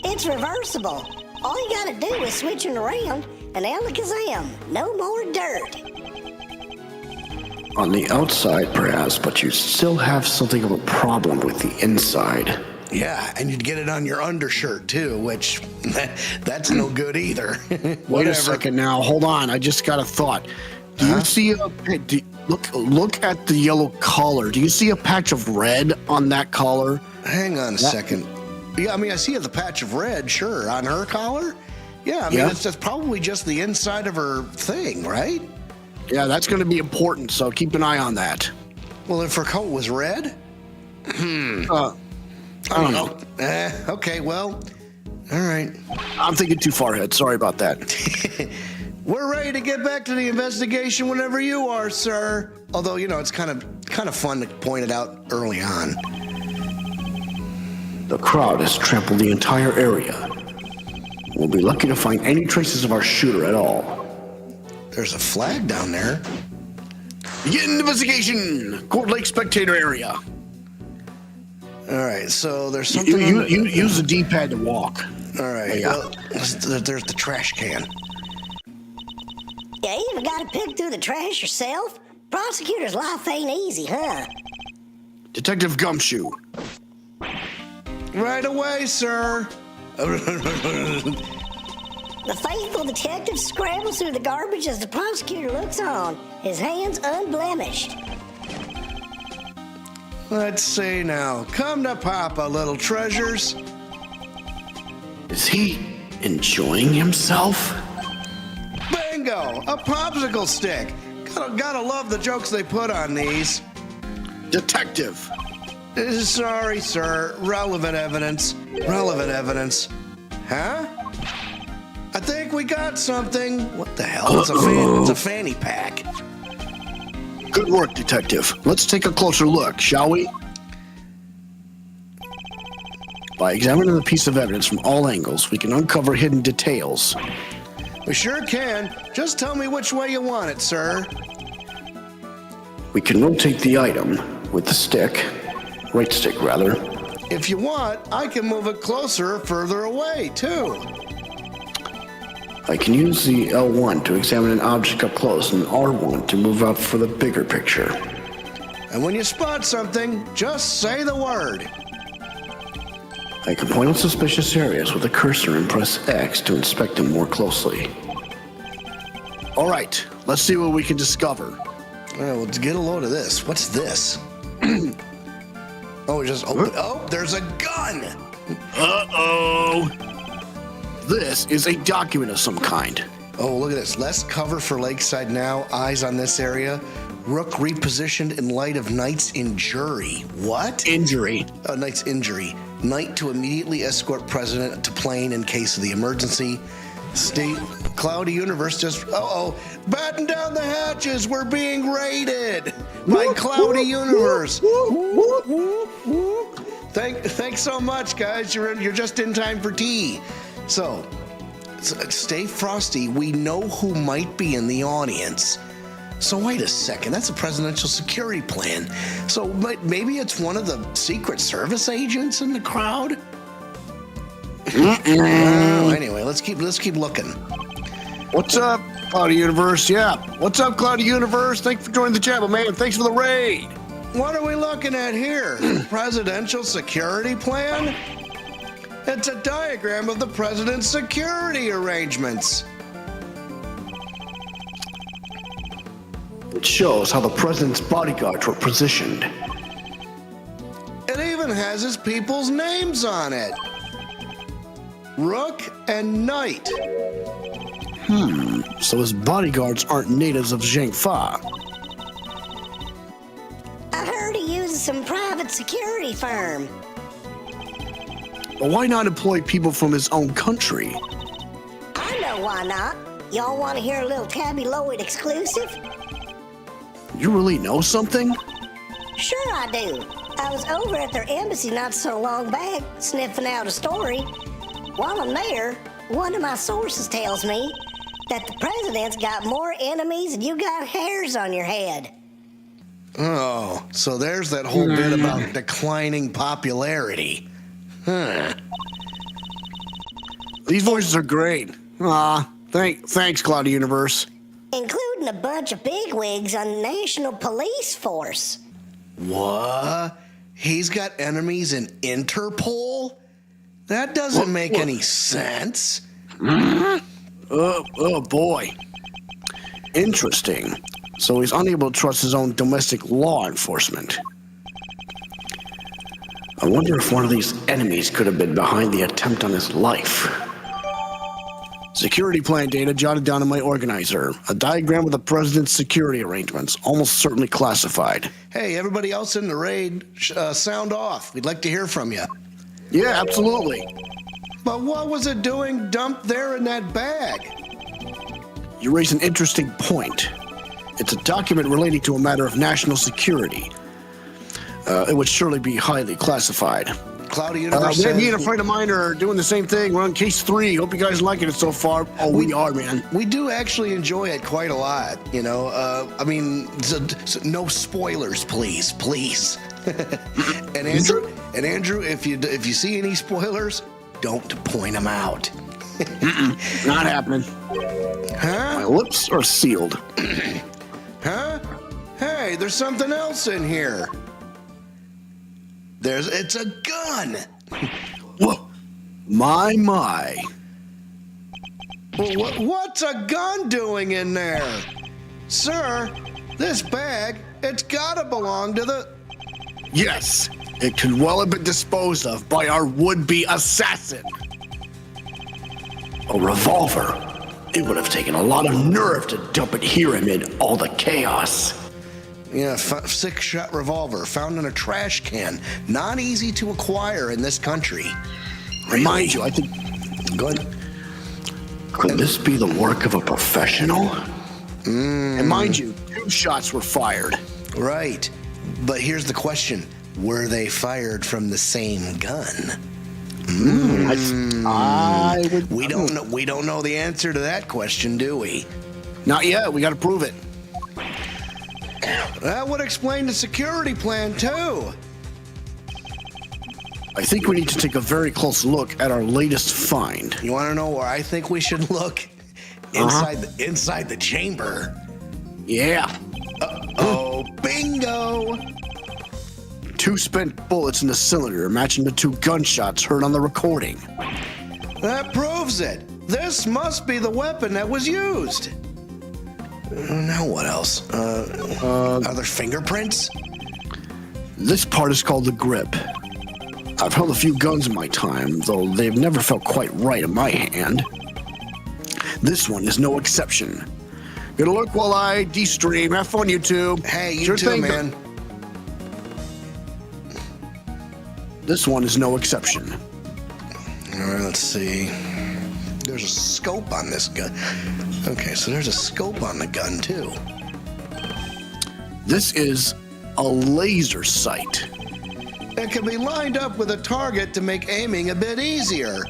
It's reversible. All you gotta do is switch it around, and alakazam, no more dirt. On the outside, perhaps, but you still have something of a problem with the inside. Yeah, and you'd get it on your undershirt, too, which, that's no good either. Wait a second now. Hold on. I just got a thought. Do you see look at the yellow collar. Do you see a patch of red on that collar? Hang on a second. Yeah, I mean, I see the patch of red, sure, on her collar. Yeah, I mean, that's probably just the inside of her thing, right? Yeah, that's going to be important, so keep an eye on that. Well, if her coat was red? I don't know. Okay, well, all right. I'm thinking too far ahead. Sorry about that. We're ready to get back to the investigation whenever you are, sir. Although, you know, it's kind of fun to point it out early on. The crowd has trampled the entire area. We'll be lucky to find any traces of our shooter at all. There's a flag down there. Begin investigation! Court Lake spectator area. All right, so there's something... You use the D-pad to walk. All right, well, there's the trash can. You even gotta pick through the trash yourself? Prosecutor's life ain't easy, huh? Detective Gumshoe. Right away, sir. The faithful detective scrambles through the garbage as the prosecutor looks on, his hands unblemished. Let's see now. Come to Papa, little treasures. Is he enjoying himself? Bingo! A popsicle stick. Gotta love the jokes they put on these. Detective. Sorry, sir. Relevant evidence. Relevant evidence. Huh? I think we got something. What the hell? It's a fanny pack. Good work, Detective. Let's take a closer look, shall we? By examining the piece of evidence from all angles, we can uncover hidden details. We sure can. Just tell me which way you want it, sir. We can rotate the item with the stick, right stick rather. If you want, I can move it closer or further away, too. I can use the L1 to examine an object up close and R1 to move out for the bigger picture. And when you spot something, just say the word. I can point out suspicious areas with a cursor and press X to inspect them more closely. All right, let's see what we can discover. Well, let's get a load of this. What's this? Oh, just open. Oh, there's a gun. Uh-oh. This is a document of some kind. Oh, look at this. Less cover for Lakeside now. Eyes on this area. Rook repositioned in light of Knight's injury. What? Injury. Oh, Knight's injury. Knight to immediately escort President to plane in case of the emergency. State Cloudy Universe just... Uh-oh. Batten down the hatches. We're being raided by Cloudy Universe. Thanks so much, guys. You're just in time for tea. So, stay frosty. We know who might be in the audience. So wait a second, that's a presidential security plan. So maybe it's one of the Secret Service agents in the crowd? Well, anyway, let's keep looking. What's up, Cloudy Universe? Yeah. What's up, Cloudy Universe? Thanks for joining the channel, man. Thanks for the raid. What are we looking at here? Presidential security plan? It's a diagram of the president's security arrangements. It shows how the president's bodyguards were positioned. It even has his people's names on it. Rook and Knight. So his bodyguards aren't natives of Zheng Fa. I heard he uses some private security firm. But why not employ people from his own country? I know why not. Y'all want to hear a little Tabby Lloyd exclusive? You really know something? Sure I do. I was over at their embassy not so long back, sniffing out a story. While I'm there, one of my sources tells me that the president's got more enemies than you got hairs on your head. Oh, so there's that whole bit about declining popularity. Huh. These voices are great. Thanks, Cloudy Universe. Including a bunch of bigwigs on the National Police Force. What? He's got enemies in Interpol? That doesn't make any sense. Oh boy. Interesting. So he's unable to trust his own domestic law enforcement. I wonder if one of these enemies could have been behind the attempt on his life. Security plan data jotted down in my organizer. A diagram of the president's security arrangements, almost certainly classified. Hey, everybody else in the raid, sound off. We'd like to hear from you. Yeah, absolutely. But what was it doing dumped there in that bag? You raise an interesting point. It's a document relating to a matter of national security. It would surely be highly classified. Cloudy Universe Me and a friend of mine are doing the same thing. We're on case 3. Hope you guys are liking it so far. Oh, we are, man. We do actually enjoy it quite a lot, you know. No spoilers, please. And Andrew, if you see any spoilers, don't point them out. Not happening. Huh? My lips are sealed. Huh? Hey, there's something else in here. It's a gun. Whoa. My. Well, what's a gun doing in there? Sir, this bag, it's gotta belong to the... Yes, it could well have been disposed of by our would-be assassin. A revolver. It would have taken a lot of nerve to dump it here amid all the chaos. Yeah, six-shot revolver found in a trash can. Not easy to acquire in this country. Remind you, I think. Go ahead. Could this be the work of a professional? And mind you, 2 shots were fired. Right. But here's the question. Were they fired from the same gun? I would. We don't know the answer to that question, do we? Not yet. We got to prove it. That would explain the security plan, too. I think we need to take a very close look at our latest find. You want to know where I think we should look? Inside the chamber. Yeah. Oh, bingo! 2 spent bullets in the cylinder, matching the 2 gunshots heard on the recording. That proves it. This must be the weapon that was used. Now what else? Are there fingerprints? This part is called the grip. I've held a few guns in my time, though they've never felt quite right in my hand. This one is no exception. Gonna look while I de-stream. Have fun, YouTube. Hey, you Sure too, thing. man. This one is no exception. All right, let's see. There's a scope on this gun. Okay, so there's a scope on the gun, too. This is a laser sight. It can be lined up with a target to make aiming a bit easier.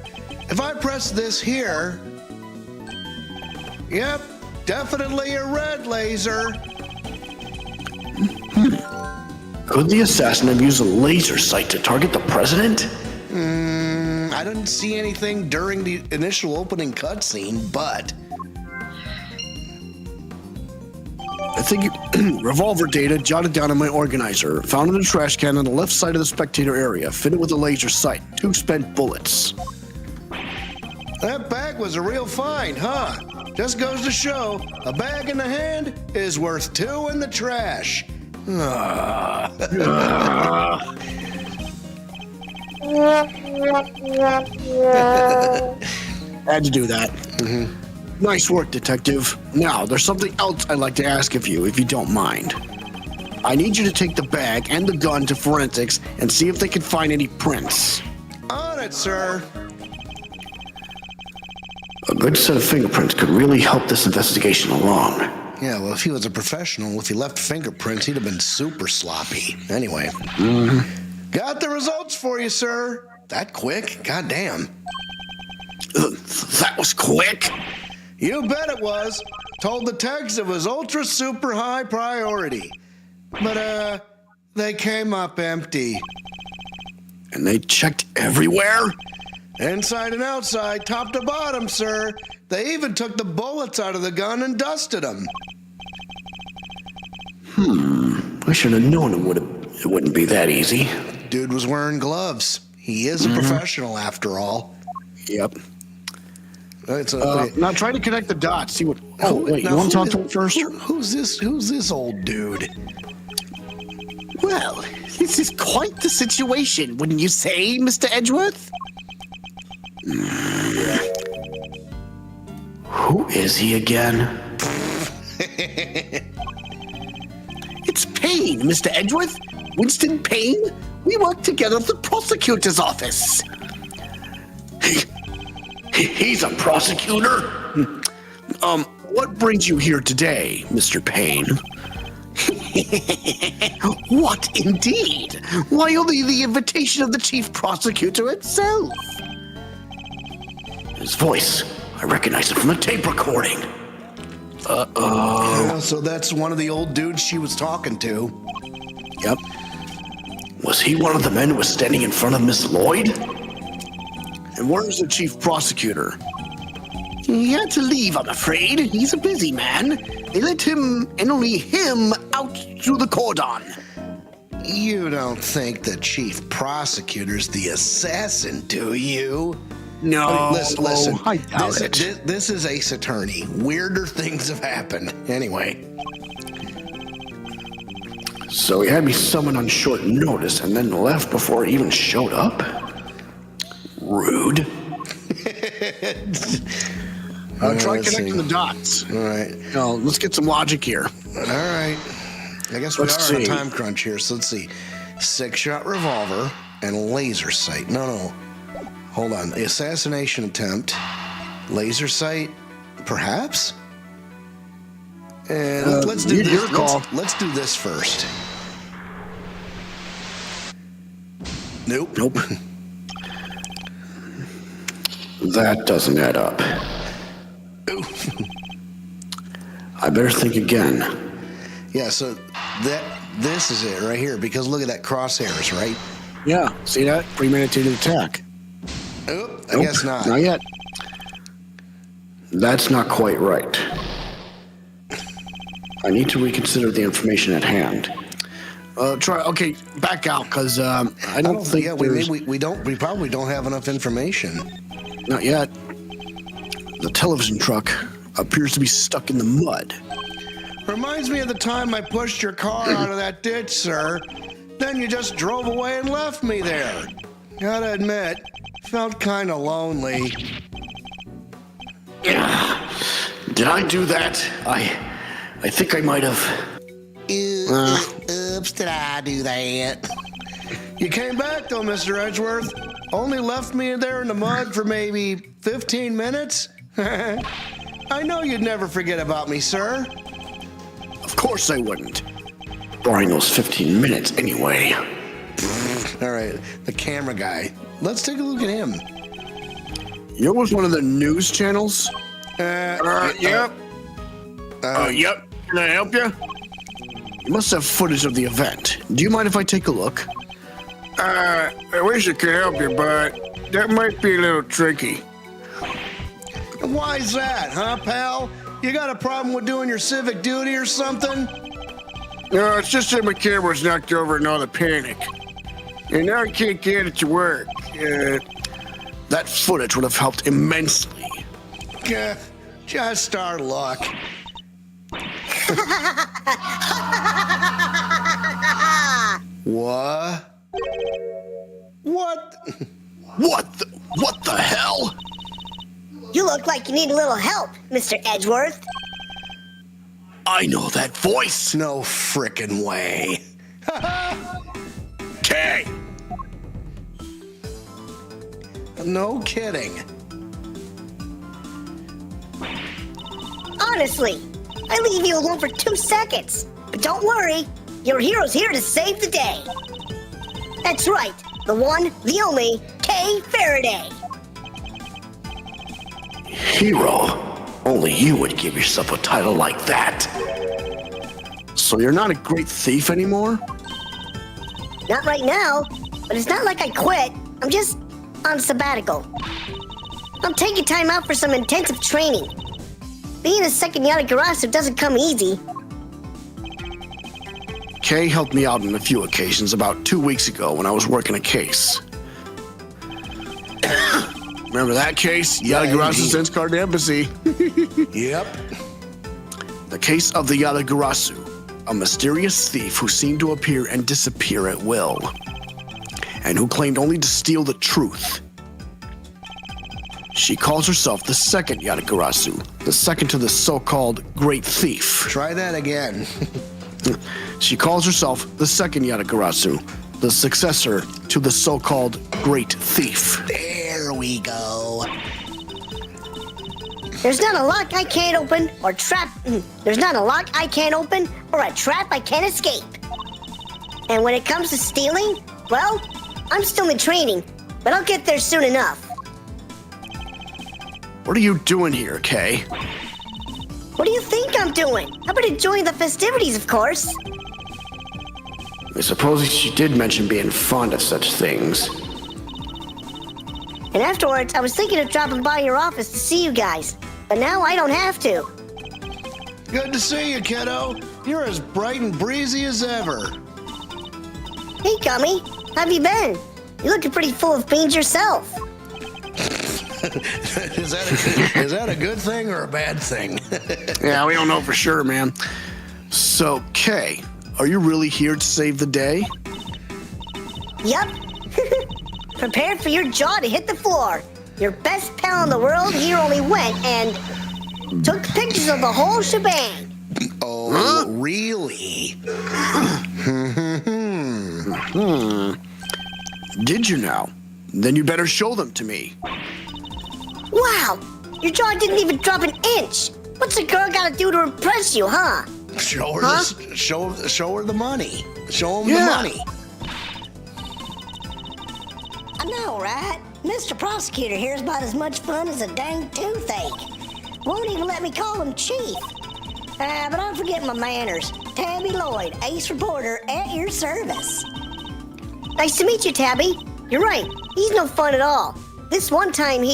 If I press this here... Yep, definitely a red laser. Could the assassin have used a laser sight to target the president? I didn't see anything during the initial opening cutscene, but... I think revolver data jotted down in my organizer, found in a trash can on the left side of the spectator area, fitted with a laser sight, 2 spent bullets. That bag was a real find, huh? Just goes to show, a bag in the hand is worth 2 in the trash. Had to do that. Nice work, detective. Now, there's something else I'd like to ask of you, if you don't mind. I need you to take the bag and the gun to forensics and see if they can find any prints. On it, sir. A good set of fingerprints could really help this investigation along. Yeah, well, if he was a professional, if he left fingerprints, he'd have been super sloppy. Anyway. Got the results for you, sir. That quick? Goddamn. That was quick. You bet it was. Told the techs it was ultra super high priority. But, they came up empty. And they checked everywhere? Inside and outside, top to bottom, sir. They even took the bullets out of the gun and dusted them. I should have known it wouldn't be that easy. Dude was wearing gloves. He is a professional, after all. Yep. It's Now try to connect the dots. See what? Oh wait, you want to talk to him first? Who's this old dude? Well, this is quite the situation, wouldn't you say, Mr. Edgeworth? Who is he again? It's Payne, Mr. Edgeworth. Winston Payne. We work together at the prosecutor's office. He's a prosecutor? What brings you here today, Mr. Payne? What indeed? Why, only the invitation of the chief prosecutor itself. His voice, I recognize it from the tape recording. Yeah, so that's one of the old dudes she was talking to. Yep. Was he one of the men who was standing in front of Miss Lloyd? And where's the chief prosecutor? He had to leave, I'm afraid. He's a busy man. They let him, and only him, out through the cordon. You don't think the chief prosecutor's the assassin, do you? No, Listen. I doubt it. This is Ace Attorney. Weirder things have happened. Anyway. So he had me summoned on short notice and then left before he even showed up? Rude. Try connecting the dots. All right. No, let's get some logic here. All right. I guess we Let's are on a see. time crunch here, so let's see. 6-shot revolver and laser sight. No. Hold on. The assassination attempt. Laser sight, perhaps? And let's do your this. call. Let's do this first. Nope. That doesn't add up. I better think again. Yeah, so this is it right here, because look at that crosshairs, right? Yeah, see that? Premeditated attack. Oh, I guess not. Not yet. That's not quite right. I need to reconsider the information at hand. Okay, back out, because I don't think Yeah, there's... we probably don't have enough information. Not yet. The television truck appears to be stuck in the mud. Reminds me of the time I pushed your car out of that ditch, sir. Then you just drove away and left me there. Gotta admit, felt kind of lonely. Did I do that? I think I might have. Oops, did I do that? You came back though, Mr. Edgeworth. Only left me there in the mud for maybe 15 minutes. I know you'd never forget about me, sir. Of course I wouldn't. Barring those 15 minutes anyway. All right, the camera guy. Let's take a look at him. You're with one of the news channels? Yep. Yep. Can I help you? You must have footage of the event. Do you mind if I take a look? I wish I could help you, but that might be a little tricky. Why's that, huh, pal? You got a problem with doing your civic duty or something? No, it's just that my camera's knocked over in all the panic. And now I can't get it to work. That footage would have helped immensely. Just our luck. What? What the hell? You look like you need a little help, Mr. Edgeworth. I know that voice. No frickin' way. Kay! No kidding. Honestly, I leave you alone for 2 seconds. But don't worry, your hero's here to save the day. That's right, the one, the only, Kay Faraday. Hero? Only you would give yourself a title like that. So you're not a great thief anymore? Not right now, but it's not like I quit. I'm just on sabbatical. I'm taking time out for some intensive training. Being a second Yatagarasu doesn't come easy. Kay helped me out on a few occasions about 2 weeks ago when I was working a case. Remember that case? Yatagarasu sends card to embassy. Yep. The case of the Yatagarasu, a mysterious thief who seemed to appear and disappear at will, and who claimed only to steal the truth. She calls herself the second Yatagarasu, the second to the so-called Great Thief. Try that again. She calls herself the second Yatagarasu, the successor to the so-called Great Thief. There we go. There's not a lock I can't open or trap. There's not a lock I can't open or a trap I can't escape. And when it comes to stealing, well, I'm still in training, but I'll get there soon enough. What are you doing here, Kay? What do you think I'm doing? I've been enjoying the festivities, of course. I suppose she did mention being fond of such things. And afterwards, I was thinking of dropping by your office to see you guys. But now I don't have to. Good to see you, kiddo. You're as bright and breezy as ever. Hey, Gummy. How have you been? You're looking pretty full of beans yourself. Is that a good thing or a bad thing? Yeah, we don't know for sure, man. So, Kay, are you really here to save the day? Yup. Prepare for your jaw to hit the floor. Your best pal in the world here only went and took pictures of the whole shebang. Oh, Oh, really? Did you now? Then you better show them to me. Wow, your jaw didn't even drop an inch. What's a girl gotta do to impress you, huh? Show her Huh? show her the money. Show him the Yeah. money. I know, right? Mr. Prosecutor here's about as much fun as a dang toothache. Won't even let me call him Chief. But I'm forgetting my manners. Tabby Lloyd, ace reporter at your service. Nice to meet you, Tabby. You're right, he's no fun at all. This one time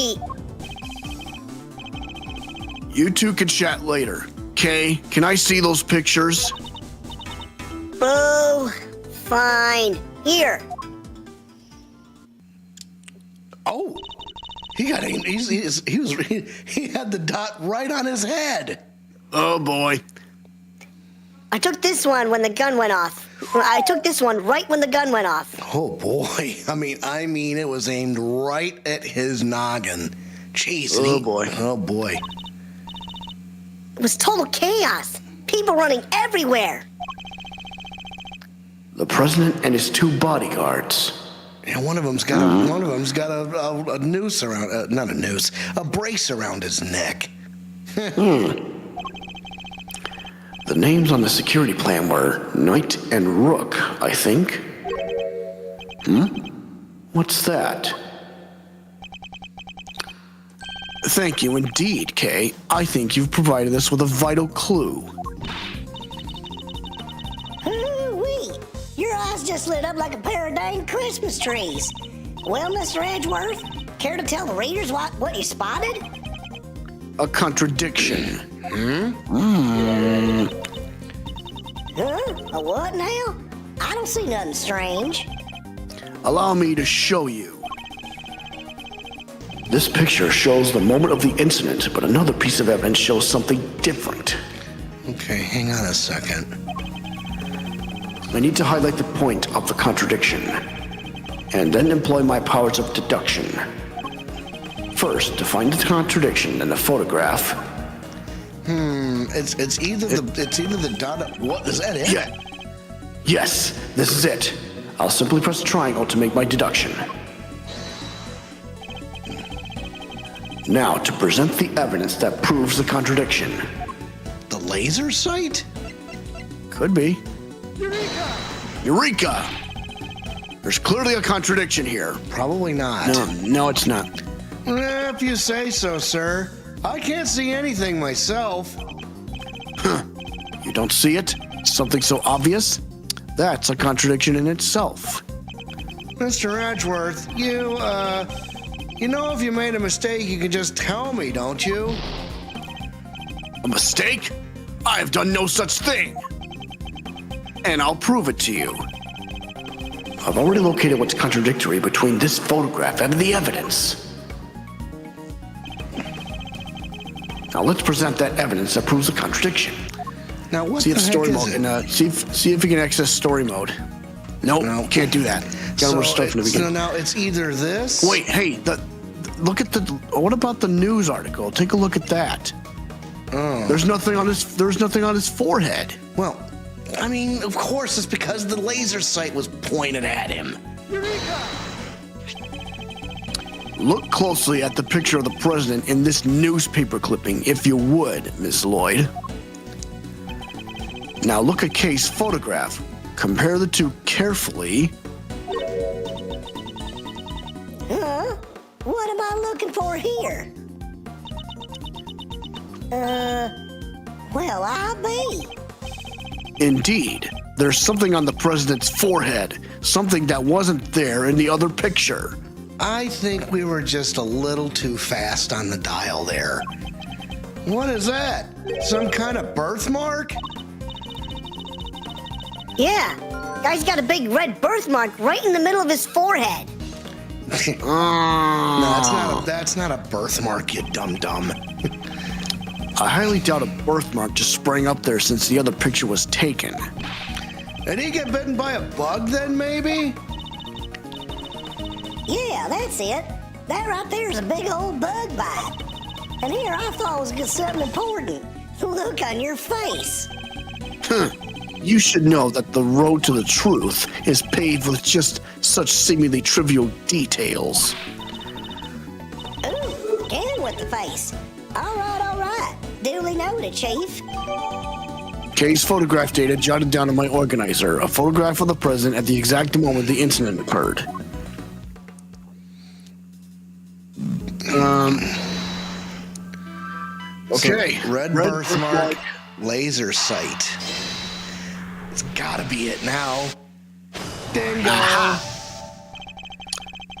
You two can chat later. Kay, can I see those pictures? Boo. Fine. Here. Oh, he had the dot right on his head. Oh boy. I took this one when the gun went off. I took this one right when the gun went off. Oh boy. I mean, it was aimed right at his noggin. Jeez. Oh, boy. Oh boy. It was total chaos. People running everywhere. The president and his two bodyguards. And one of them's got a noose around, not a noose, a brace around his neck. The names on the security plan were Knight and Rook, I think. What's that? Thank you indeed, Kay. I think you've provided us with a vital clue. Hoo-wee. Your eyes just lit up like a pair of dang Christmas trees. Well, Mr. Edgeworth, care to tell the readers what you spotted? A contradiction. Huh? A what now? I don't see nothing strange. Allow me to show you. This picture shows the moment of the incident, but another piece of evidence shows something different. Okay, hang on a second. I need to highlight the point of the contradiction, and then employ my powers of deduction. First, to find the contradiction in the photograph. It's either the dot. What is that? It? Yeah. Yes, this is it. I'll simply press triangle to make my deduction. Now, to present the evidence that proves the contradiction. The laser sight? Could be. Eureka! There's clearly a contradiction here. Probably not. No, it's not. If you say so, sir. I can't see anything myself. You don't see it? Something so obvious? That's a contradiction in itself. Mr. Edgeworth, you know if you made a mistake, you can just tell me, don't you? A mistake? I've done no such thing. And I'll prove it to you. I've already located what's contradictory between this photograph and the evidence. Now let's present that evidence that proves the contradiction. Now what See the if heck story is mode it? and see if you can access story mode. Nope, No. can't do that. Gotta start from the So beginning. now it's either this. Wait, hey, look at what about the news article? Take a look at that. Oh. There's nothing on his forehead. Well, I mean, of course, it's because the laser sight was pointed at him. Look closely at the picture of the president in this newspaper clipping, if you would, Miss Lloyd. Now look at Kay's photograph. Compare the two carefully. Huh? What am I looking for here? Well, I'll be. Indeed, there's something on the president's forehead, something that wasn't there in the other picture. I think we were just a little too fast on the dial there. What is that? Some kind of birthmark? Yeah, guy's got a big red birthmark right in the middle of his forehead. No, that's not a birthmark, you dum-dum. I highly doubt a birthmark just sprang up there since the other picture was taken. Did he get bitten by a bug then, maybe? Yeah, that's it. That right there is a big old bug bite. And here I thought was something important. Look on your face. You should know that the road to the truth is paved with just such seemingly trivial details. Ooh, again with the face. All right. Duly noted, Chief. Case photograph data jotted down in my organizer. A photograph of the president at the exact moment the incident occurred. Okay. So, red birthmark, laser sight. It's gotta be it now. Dingo.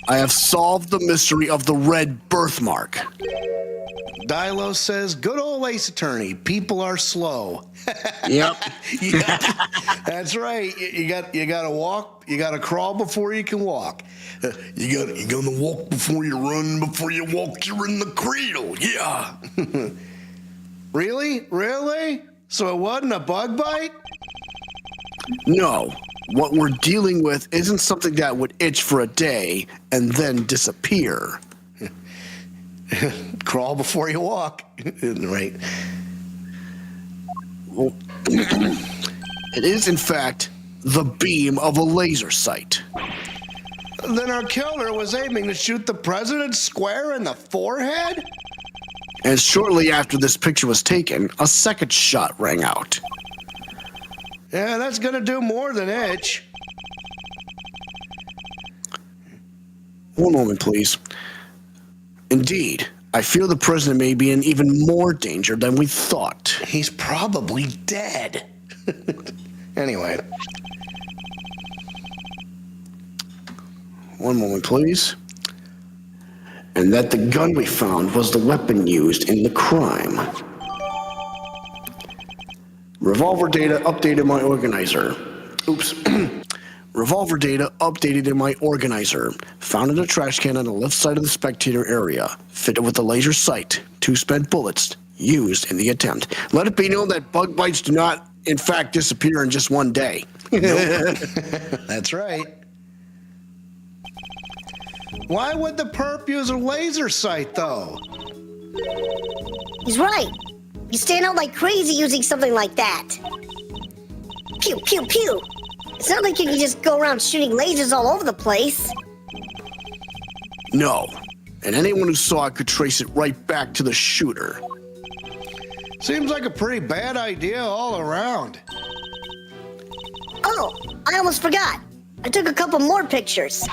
I have solved the mystery of the red birthmark. Dilo says, good old Ace Attorney, people are slow. Yep. Yeah, that's right. You gotta walk, you gotta crawl before you can walk. You gotta walk before you run, before you walk, you're in the cradle. Yeah. Really? So it wasn't a bug bite? No. What we're dealing with isn't something that would itch for a day and then disappear. Crawl before you walk. Right. Well, it is, in fact, the beam of a laser sight. Then our killer was aiming to shoot the president square in the forehead? And shortly after this picture was taken, a second shot rang out. Yeah, that's gonna do more than itch. One moment, please. Indeed, I feel the president may be in even more danger than we thought. He's probably dead. Anyway. One moment, please. And that the gun we found was the weapon used in the crime. Revolver data updated my organizer. Oops. Revolver data updated in my organizer. Found in a trash can on the left side of the spectator area. Fitted with a laser sight. 2 spent bullets used in the attempt. Let it be known that bug bites do not, in fact, disappear in just one day. Nope. That's right. Why would the perp use a laser sight, though? He's right. You stand out like crazy using something like that. Pew, pew, pew. It's not like you can just go around shooting lasers all over the place. No. And anyone who saw it could trace it right back to the shooter. Seems like a pretty bad idea all around. Oh, I almost forgot. I took a couple more pictures.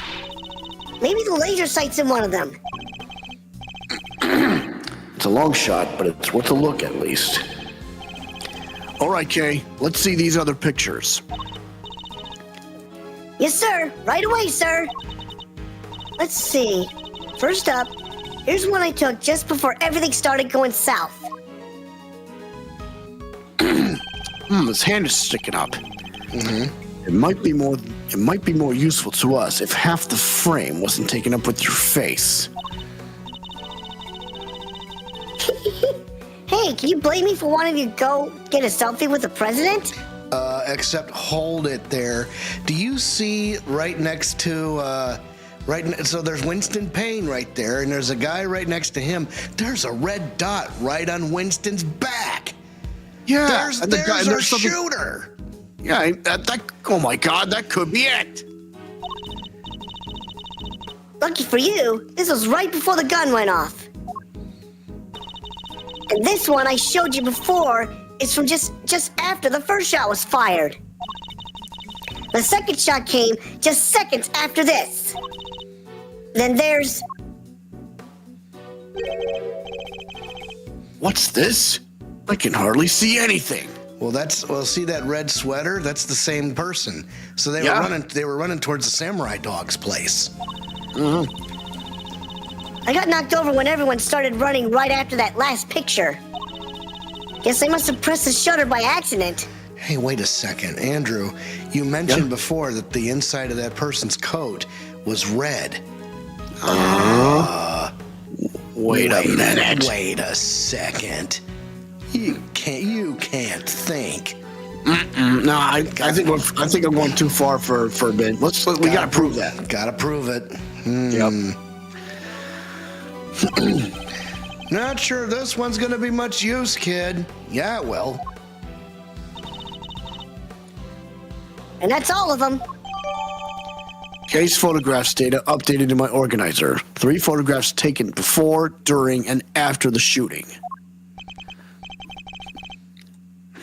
Maybe the laser sight's in one of them. It's a long shot, but it's worth a look at least. All right, Kay, let's see these other pictures. Yes, sir. Right away, sir. Let's see. First up, here's one I took just before everything started going south. His hand is sticking up. It might be more useful to us if half the frame wasn't taken up with your face. Hey, can you blame me for wanting to go get a selfie with the president? Except hold it there. Do you see right next to, so there's Winston Payne right there, and there's a guy right next to him. There's a red dot right on Winston's back. Yeah, There's our shooter. Yeah, oh my God, that could be it. Lucky for you, this was right before the gun went off. And this one I showed you before is from just after the first shot was fired. The second shot came just seconds after this. Then there's... What's this? I can hardly see anything. Well, see that red sweater? That's the same person. So they were running towards the samurai dog's place. I got knocked over when everyone started running right after that last picture. Guess I must have pressed the shutter by accident. Hey, wait a second. Andrew, you mentioned before that the inside of that person's coat was red. Wait a minute. Wait a second. You can't think. No, I think I'm going too far for a bit. We gotta prove that. Gotta prove it. Yep. Not sure this one's gonna be much use, kid. Yeah, it will. And that's all of them. Case photographs data updated in my organizer. 3 photographs taken before, during, and after the shooting.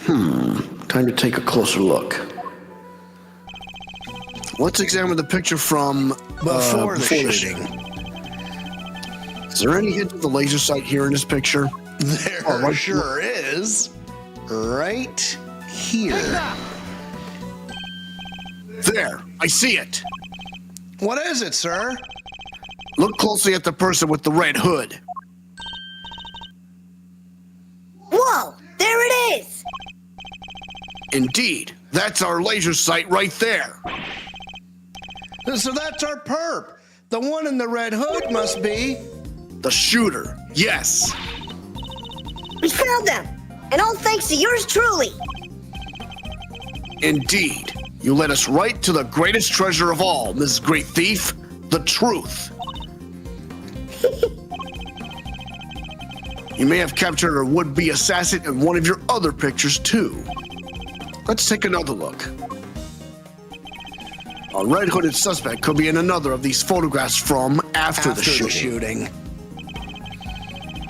Time to take a closer look. Let's examine the picture from Before the sh- shooting. Is there any hint of the laser sight here in this picture? There right sure is. Right here. There, I see it. What is it, sir? Look closely at the person with the red hood. Whoa, there it is. Indeed, that's our laser sight right there. So that's our perp. The one in the red hood must be. The shooter, yes. We found them. And all thanks to yours truly. Indeed, you led us right to the greatest treasure of all, Mrs. Great Thief, the truth. You may have captured a would-be assassin in one of your other pictures, too. Let's take another look. A red-hooded suspect could be in another of these photographs from after the shooting.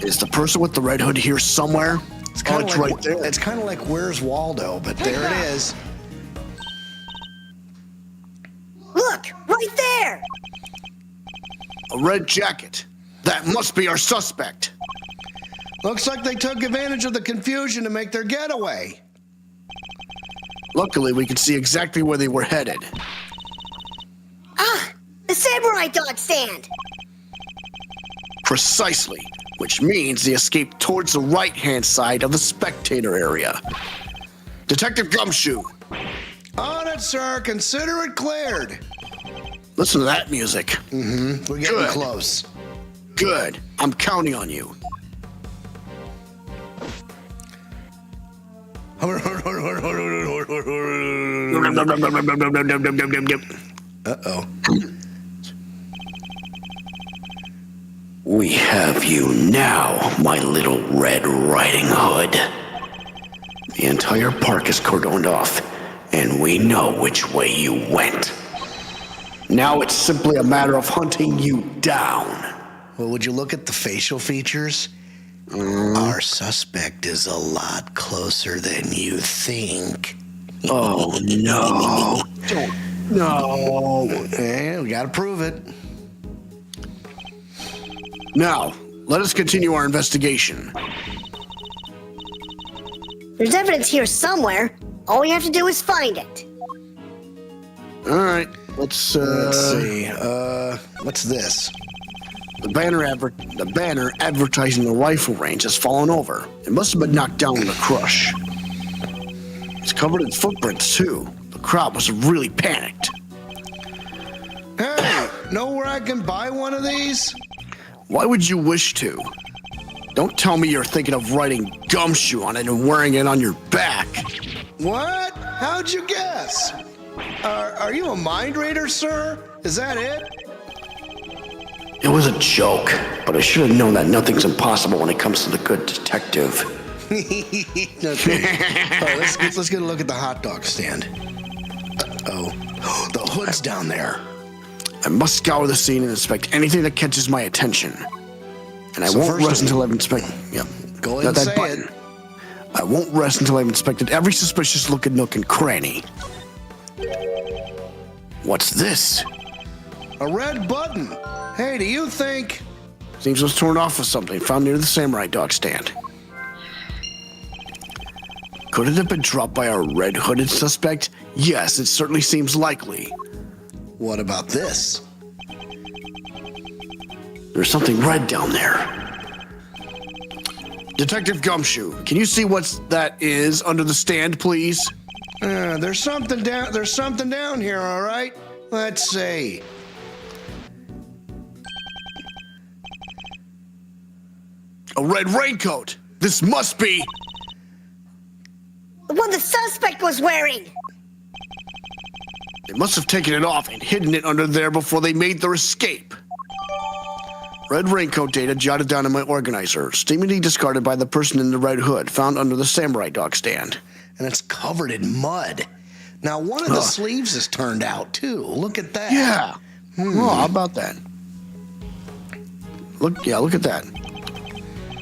Is the person with the red hood here somewhere? It's kind of right there. It's kind of like Where's Waldo, but there it is. Look, right there. A red jacket. That must be our suspect. Looks like they took advantage of the confusion to make their getaway. Luckily, we could see exactly where they were headed. Ah, the samurai dog stand. Precisely, which means they escaped towards the right-hand side of the spectator area. Detective Gumshoe, On it, sir. Consider it cleared. listen to that music. We're getting Good. close. Good. I'm counting on you. Uh-oh. We have you now, my little Red Riding Hood. The entire park is cordoned off, and we know which way you went. Now it's simply a matter of hunting you down. Well, would you look at the facial features? Our suspect is a lot closer than you think. Oh, no. Don't. No. Yeah, we gotta prove it. Now, let us continue our investigation. There's evidence here somewhere. All we have to do is find it. All right, let's see. What's this? The banner advertising the rifle range has fallen over. It must have been knocked down in the crush. It's covered in footprints, too. The crowd must have really panicked. Hey, know where I can buy one of these? Why would you wish to? Don't tell me you're thinking of writing Gumshoe on it and wearing it on your back. What? How'd you guess? Are you a mind reader, sir? Is that it? It was a joke, but I should have known that nothing's impossible when it comes to the good detective. Okay. All right, let's get a look at the hot dog stand. Oh, the hood's down there. I must scour the scene and inspect anything that catches my attention. And I So won't first rest of- until I've inspected. Yep. Go ahead and say it. I won't rest until I've inspected every suspicious looking nook and cranny. What's this? A red button. Hey, do you think? Seems it was torn off with something found near the samurai dog stand. Could it have been dropped by our red-hooded suspect? Yes, it certainly seems likely. What about this? There's something red down there. Detective Gumshoe, can you see what that is under the stand, please? There's something down. There's something down here. All right. Let's see. A red raincoat. This must be... The one the suspect was wearing. They must have taken it off and hidden it under there before they made their escape. Red raincoat data jotted down in my organizer, seemingly discarded by the person in the red hood, found under the samurai dog stand. And it's covered in mud. Now, one of the sleeves is turned out, too. Look at that. Yeah. Oh, how about that? Look at that.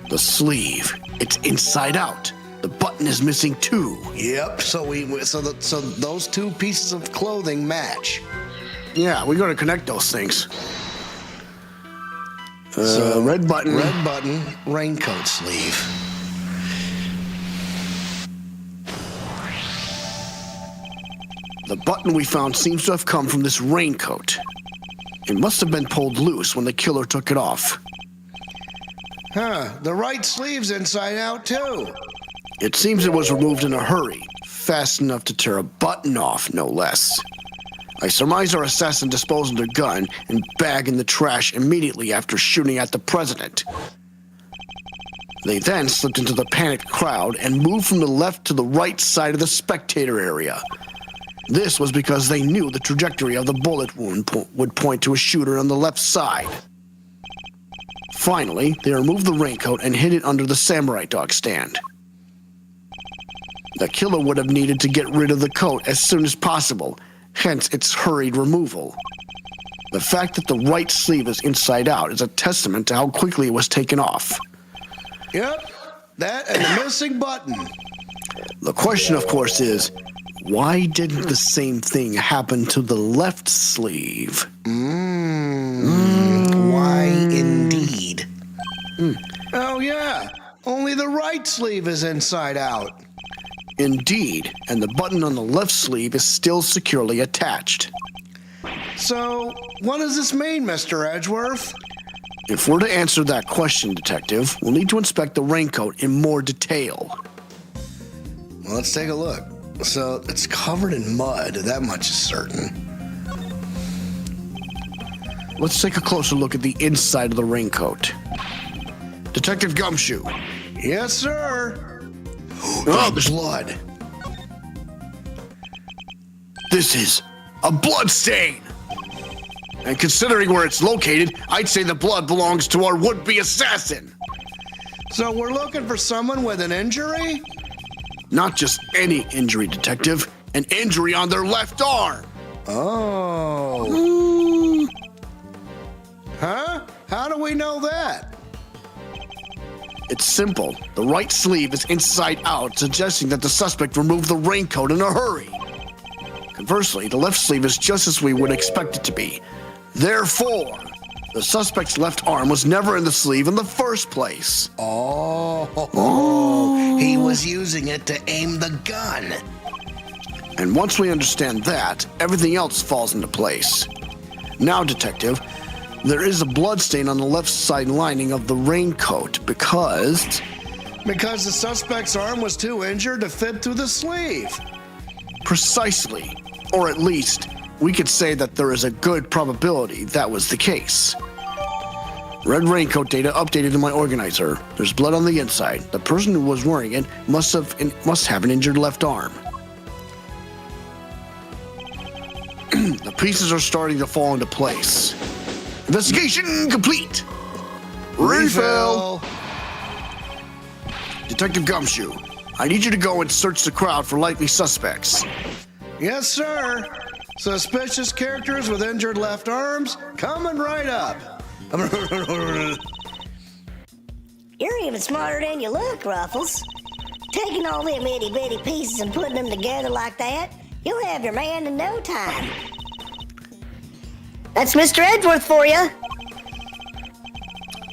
The sleeve. It's inside out. The button is missing too. Yep. So those two pieces of clothing match. Yeah, we got to connect those things. Red button. Red button, raincoat sleeve. The button we found seems to have come from this raincoat. It must have been pulled loose when the killer took it off. Huh, the right sleeve's inside out too. It seems it was removed in a hurry, fast enough to tear a button off, no less. I surmise our assassin disposed of their gun and bag in the trash immediately after shooting at the president. They then slipped into the panicked crowd and moved from the left to the right side of the spectator area. This was because they knew the trajectory of the bullet wound would point to a shooter on the left side. Finally, they removed the raincoat and hid it under the samurai dog stand. The killer would have needed to get rid of the coat as soon as possible, hence its hurried removal. The fact that the right sleeve is inside out is a testament to how quickly it was taken off. Yep, that and the missing button. The question, of course, is, why didn't the same thing happen to the left sleeve? Why indeed? Oh yeah, only the right sleeve is inside out. Indeed, and the button on the left sleeve is still securely attached. So, what does this mean, Mr. Edgeworth? If we're to answer that question, Detective, we'll need to inspect the raincoat in more detail. Well, let's take a look. So, it's covered in mud, that much is certain. Let's take a closer look at the inside of the raincoat. Detective Gumshoe. Yes, sir. Oh, There's blood. This is a blood stain. And considering where it's located, I'd say the blood belongs to our would-be assassin. So we're looking for someone with an injury? Not just any injury, Detective. An injury on their left arm. Oh. Huh? How do we know that? It's simple. The right sleeve is inside out, suggesting that the suspect removed the raincoat in a hurry. Conversely, the left sleeve is just as we would expect it to be. Therefore, the suspect's left arm was never in the sleeve in the first place. Oh, he was using it to aim the gun. And once we understand that, everything else falls into place. Now, Detective, there is a blood stain on the left side lining of the raincoat because... Because the suspect's arm was too injured to fit through the sleeve. Precisely. Or at least, we could say that there is a good probability that was the case. Red raincoat data updated in my organizer. There's blood on the inside. The person who was wearing it must have an injured left arm. The pieces are starting to fall into place. Investigation complete. Refill. Detective Gumshoe, I need you to go and search the crowd for likely suspects. Yes, sir. Suspicious characters with injured left arms coming right up. You're even smarter than you look, Ruffles. Taking all them itty-bitty pieces and putting them together like that, you'll have your man in no time. That's Mr. Edgeworth for you.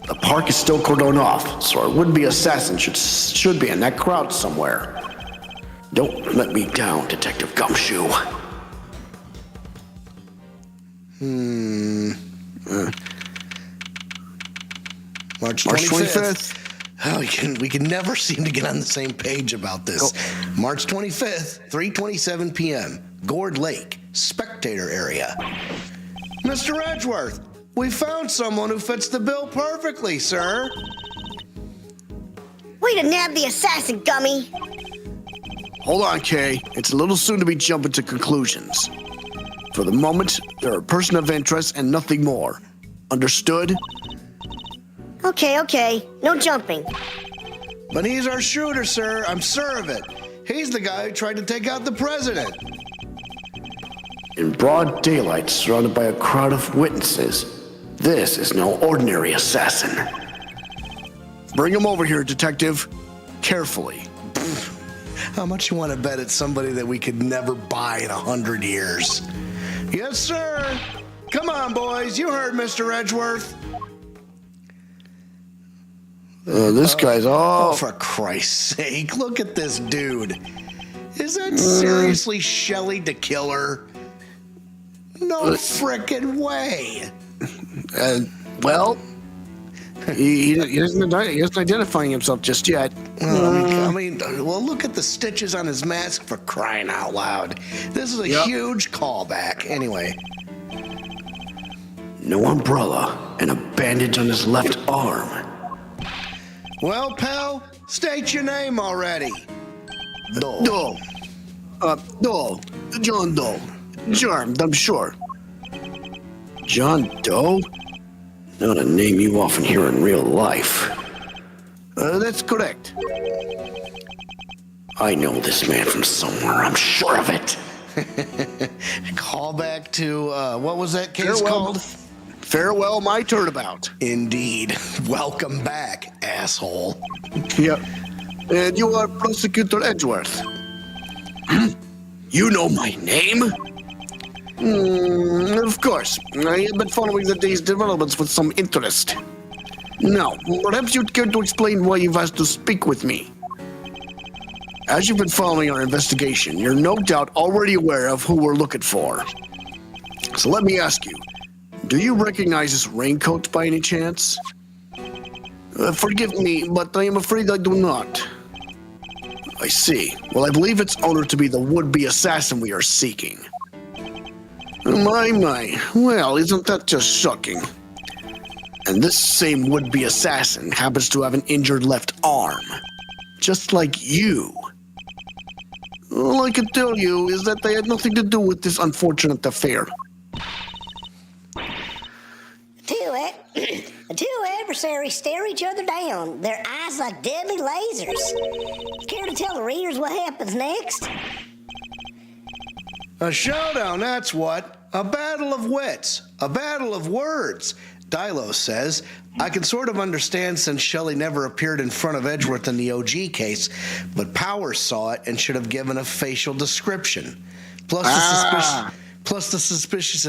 The park is still cordoned off, so our would-be assassin should be in that crowd somewhere. Don't let me down, Detective Gumshoe. March 25th. Oh, we can never seem to get on the same page about this. March 25th, 3:27 p.m., Gourd Lake, spectator area. Mr. Edgeworth, we found someone who fits the bill perfectly, sir. Way to nab the assassin, Gummy. Hold on, Kay. It's a little soon to be jumping to conclusions. For the moment, they're a person of interest and nothing more. Understood? Okay. No jumping. But he's our shooter, sir. I'm sure of it. He's the guy who tried to take out the president. in broad daylight, surrounded by a crowd of witnesses. This is no ordinary assassin. Bring him over here, detective. Carefully. How much you want to bet it's somebody that we could never buy in 100 years? Yes, sir. Come on, boys. You heard Mr. Edgeworth. This guy's all... Oh, for Christ's sake. Look at this dude. Is that seriously Shelley to kill her? No frickin' way. Well, he isn't identifying himself just yet. I mean, well, look at the stitches on his mask, for crying out loud. This is a huge callback. Anyway. No umbrella and a bandage on his left arm. Well, pal, state your name already. Doe. Doe. John Doe. Charmed, I'm sure. John Doe? Not a name you often hear in real life. That's correct. I know this man from somewhere, I'm sure of it. Call back to, what was that case called? Farewell, my turnabout. Indeed. Welcome back, asshole. Yep. And you are Prosecutor Edgeworth. You know my name? Of course. I have been following the day's developments with some interest. Now, perhaps you'd care to explain why you've asked to speak with me. As you've been following our investigation, you're no doubt already aware of who we're looking for. So let me ask you, do you recognize this raincoat by any chance? Forgive me, but I am afraid I do not. I see. Well, I believe its owner to be the would-be assassin we are seeking. My. Well, isn't that just shocking? And this same would-be assassin happens to have an injured left arm. Just like you. All I can tell you is that they had nothing to do with this unfortunate affair. The two adversaries stare each other down, their eyes like deadly lasers. Care to tell the readers what happens next? A showdown, that's what. A battle of wits. A battle of words. Dilo says, I can sort of understand since Shelley never appeared in front of Edgeworth in the OG case, but Powers saw it and should have given a facial description. Plus the suspicious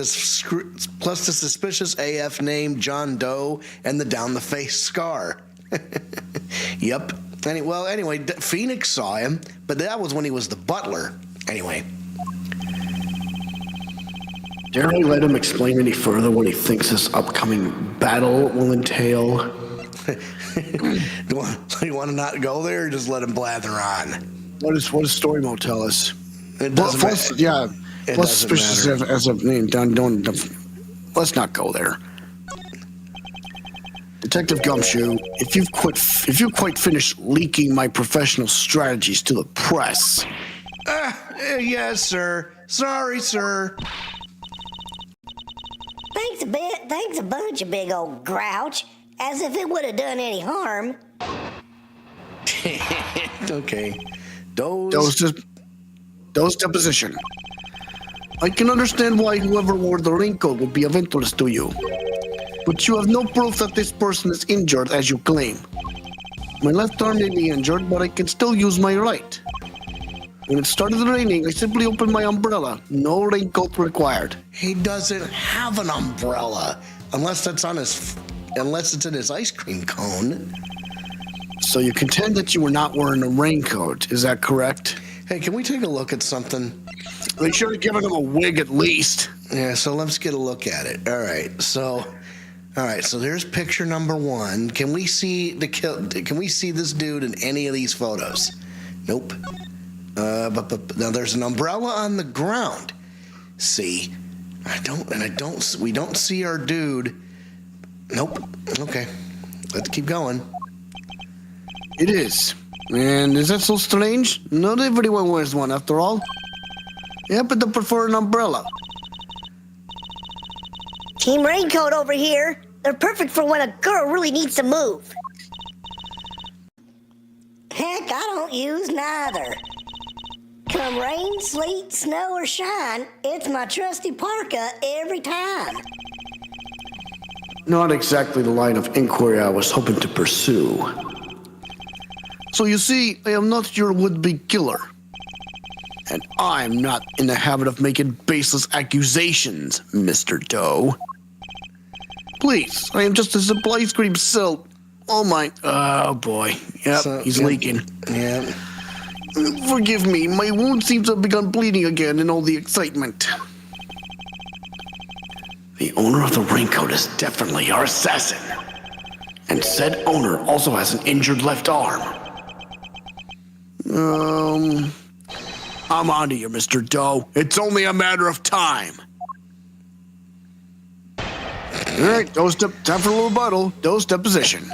AF name John Doe and the down the face scar. Yep. Anyway, Phoenix saw him, but that was when he was the butler. Anyway. Dare I let him explain any further what he thinks this upcoming battle will entail? Do you want to not go there or just let him blather on? What does story mode tell us? It doesn't matter. Yeah. Plus suspicious as a name. Don't. Let's not go there. Detective Gumshoe, if you've quite finished leaking my professional strategies to the press. Yes, sir. Sorry, sir. Thanks a bunch, you big old grouch. As if it would have done any harm. Okay. Those deposition. I can understand why whoever wore the raincoat would be of interest to you. But you have no proof that this person is injured as you claim. My left arm may be injured, but I can still use my right. When it started raining, I simply opened my umbrella. No raincoat required. He doesn't have an umbrella unless it's in his ice cream cone. So you contend that you were not wearing a raincoat, is that correct? Hey, can we take a look at something? They should have given him a wig at least. Yeah, so let's get a look at it. All right, so there's picture number 1. Can we see this dude in any of these photos? Nope. But now there's an umbrella on the ground. See, we don't see our dude. Nope. Okay, let's keep going. It is. And is that so strange? Not everyone wears one after all. I happen to prefer an umbrella. Team Raincoat over here. They're perfect for when a girl really needs to move. Heck, I don't use neither. Come rain, sleet, snow, or shine, it's my trusty parka every time. Not exactly the line of inquiry I was hoping to pursue. So you see, I am not your would-be killer. And I'm not in the habit of making baseless accusations, Mr. Doe. Please, I am just a simple ice cream cell. Oh my, oh boy. Yep, he's leaking. Yeah. Forgive me, my wound seems to have begun bleeding again in all the excitement. The owner of the raincoat is definitely our assassin. And said owner also has an injured left arm. I'm on to you, Mr. Doe. It's only a matter of time. All right, time for a little rebuttal. Doe's deposition.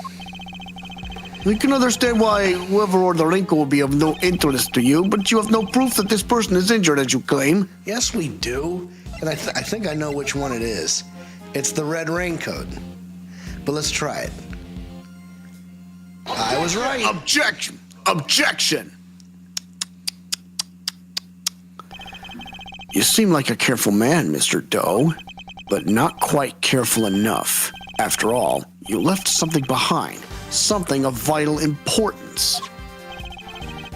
We can understand why whoever ordered the raincoat will be of no interest to you, but you have no proof that this person is injured, as you claim. Yes, we do. And I think I know which one it is. It's the red raincoat. But let's try it. I was right. Objection! Objection! You seem like a careful man, Mr. Doe, but not quite careful enough. After all, you left something behind, something of vital importance.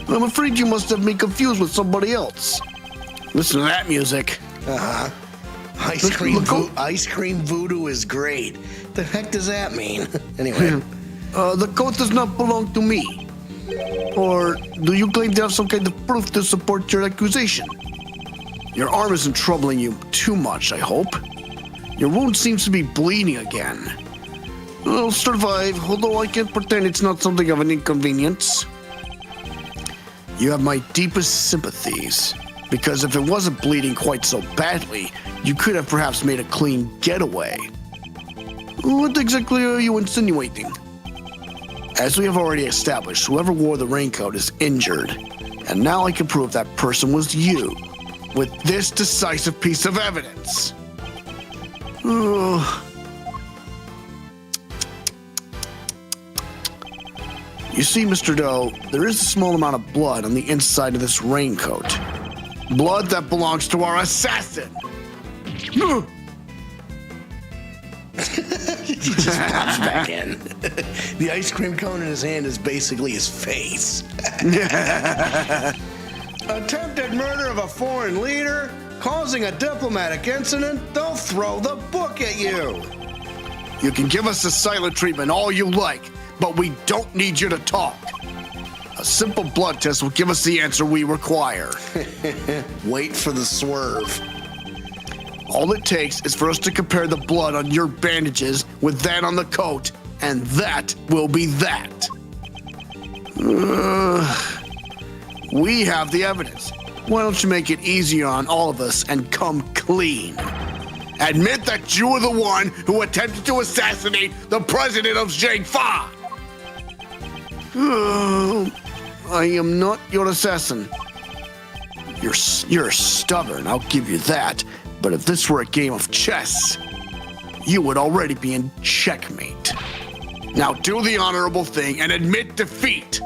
I'm afraid you must have me confused with somebody else. Listen to that music. Uh-huh. Ice cream voodoo is great. The heck does that mean? Anyway. The coat does not belong to me. Or do you claim to have some kind of proof to support your accusation? Your arm isn't troubling you too much, I hope. Your wound seems to be bleeding again. I'll survive, although I can't pretend it's not something of an inconvenience. You have my deepest sympathies, because if it wasn't bleeding quite so badly, you could have perhaps made a clean getaway. What exactly are you insinuating? As we have already established, whoever wore the raincoat is injured, and now I can prove that person was you, with this decisive piece of evidence. You see, Mr. Doe, there is a small amount of blood on the inside of this raincoat. Blood that belongs to our assassin! He just pops back in. The ice cream cone in his hand is basically his face. Attempted murder of a foreign leader, causing a diplomatic incident, they'll throw the book at you. You can give us the silent treatment all you like, but we don't need you to talk. A simple blood test will give us the answer we require. Wait for the swerve. All it takes is for us to compare the blood on your bandages with that on the coat, and that will be that. We have the evidence. Why don't you make it easier on all of us and come clean? Admit that you were the one who attempted to assassinate the president of Zheng Fa. I am not your assassin. You're stubborn, I'll give you that. But if this were a game of chess, you would already be in checkmate. Now do the honorable thing and admit defeat.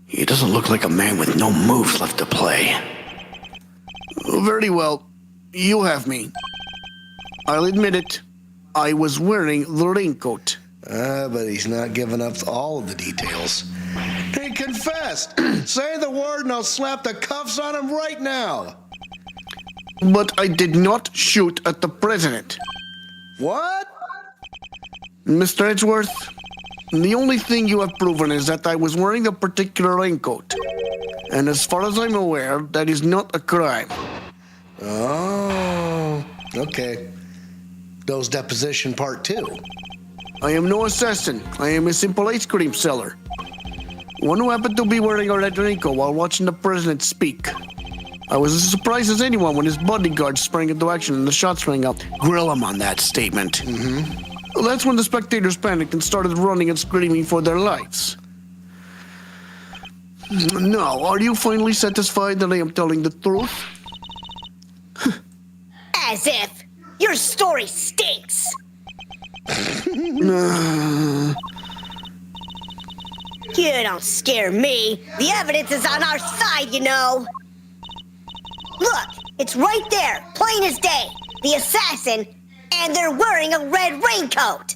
He doesn't look like a man with no moves left to play. Very well, you have me. I'll admit it. I was wearing the raincoat. But he's not giving up all of the details. He confessed. Say the word and I'll slap the cuffs on him right now. But I did not shoot at the president. What? Mr. Edgeworth, the only thing you have proven is that I was wearing a particular raincoat. And as far as I'm aware, that is not a crime. Oh, okay. Doe's deposition part 2. I am no assassin. I am a simple ice cream seller. One who happened to be wearing a red raincoat while watching the president speak. I was as surprised as anyone when his bodyguards sprang into action and the shots rang out. Grill him on that statement. Well, that's when the spectators panicked and started running and screaming for their lives. Now, are you finally satisfied that I am telling the truth? As if. Your story stinks. You don't scare me. The evidence is on our side, you know. Look, it's right there, plain as day. The assassin, and they're wearing a red raincoat.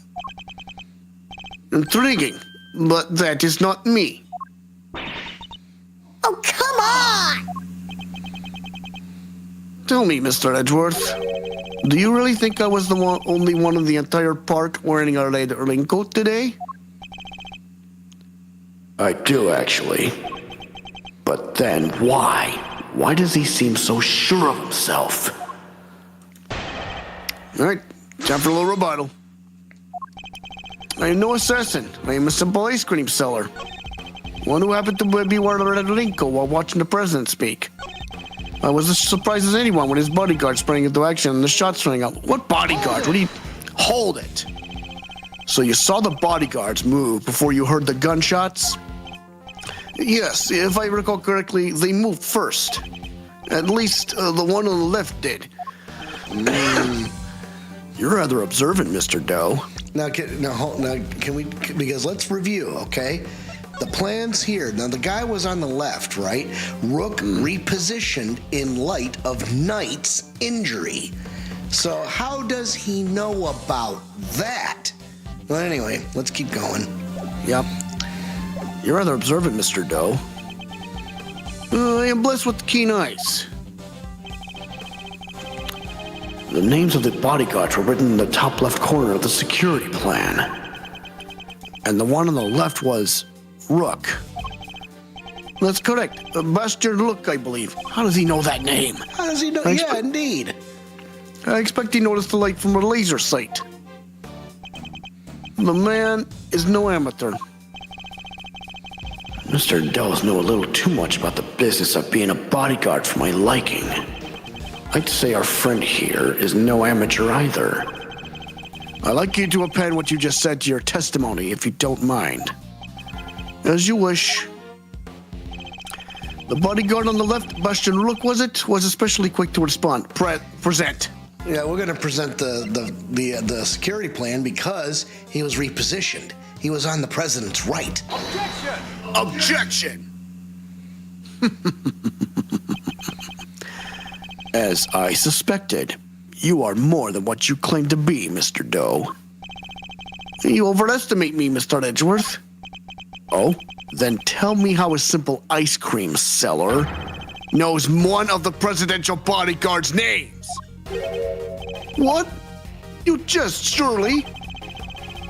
Intriguing, but that is not me. Oh, come on! Tell me, Mr. Edgeworth, do you really think I was the only one in the entire park wearing a red raincoat today? I do, actually. But then why? Why does he seem so sure of himself? All right, time for a little rebuttal. I am no assassin. I am a simple ice cream seller. One who happened to be wearing a red raincoat while watching the president speak. I was as surprised as anyone when his bodyguard sprang into action and the shots rang out. What bodyguards? What do you... Hold it. So you saw the bodyguards move before you heard the gunshots? Yes, if I recall correctly, they moved first. At least the one on the left did. You're rather observant, Mr. Doe. Now, can we, because let's review, okay? The plan's here. Now, the guy was on the left, right? Rook repositioned in light of Knight's injury. So how does he know about that? Well, anyway, let's keep going. Yep. You're rather observant, Mr. Doe. I am blessed with keen eyes. The names of the bodyguards were written in the top left corner of the security plan. And the one on the left was Rook. That's correct. Bastion Rook, I believe. How does he know that name? How does he know? Yeah, indeed. I expect he noticed the light from a laser sight. The man is no amateur. Mr. Doe's know a little too much about the business of being a bodyguard for my liking. I'd say our friend here is no amateur either. I'd like you to append what you just said to your testimony, if you don't mind. As you wish. The bodyguard on the left, Bastion Rook, was especially quick to respond. Present. Yeah, we're going to present the security plan because he was repositioned. He was on the president's right. Objection! As I suspected, you are more than what you claim to be, Mr. Doe. You overestimate me, Mr. Edgeworth. Oh? Then tell me how a simple ice cream seller knows one of the presidential bodyguard's names. What? You just surely...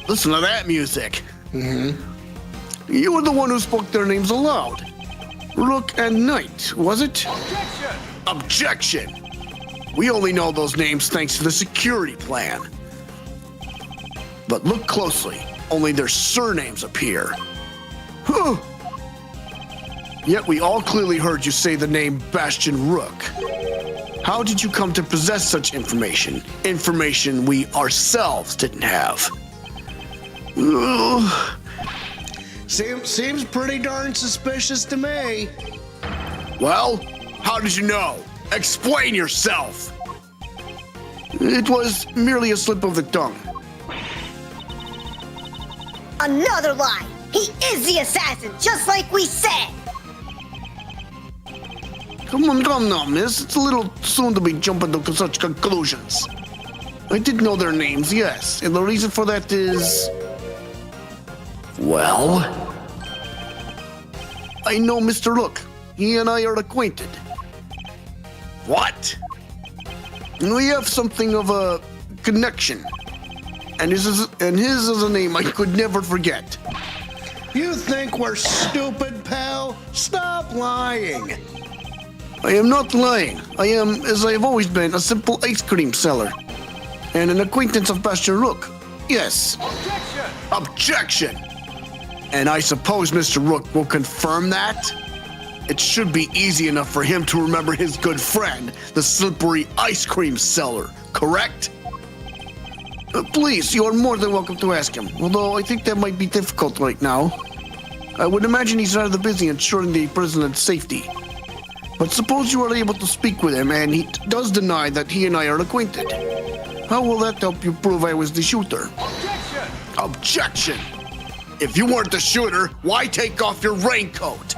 Listen to that music. You were the one who spoke their names aloud. Rook and Knight, was it? Objection! We only know those names thanks to the security plan. But look closely. Only their surnames appear. Huh. Yet we all clearly heard you say the name Bastion Rook. How did you come to possess such information? Information we ourselves didn't have. Seems pretty darn suspicious to me. Well, how did you know? Explain yourself! It was merely a slip of the tongue. Another lie! He is the assassin, just like we said! Come on now, miss. It's a little soon to be jumping to such conclusions. I did know their names, yes, and the reason for that is... Well? I know Mr. Rook. He and I are acquainted. What? We have something of a connection. And his is a name I could never forget. You think we're stupid, pal? Stop lying. I am not lying. I am, as I have always been, a simple ice cream seller. And an acquaintance of Bastion Rook. Yes. Objection! And I suppose Mr. Rook will confirm that? It should be easy enough for him to remember his good friend, the slippery ice cream seller, correct? Please, you are more than welcome to ask him, although I think that might be difficult right now. I would imagine he's rather busy ensuring the president's safety. But suppose you are able to speak with him and he does deny that he and I are acquainted. How will that help you prove I was the shooter? Objection! If you weren't the shooter, why take off your raincoat?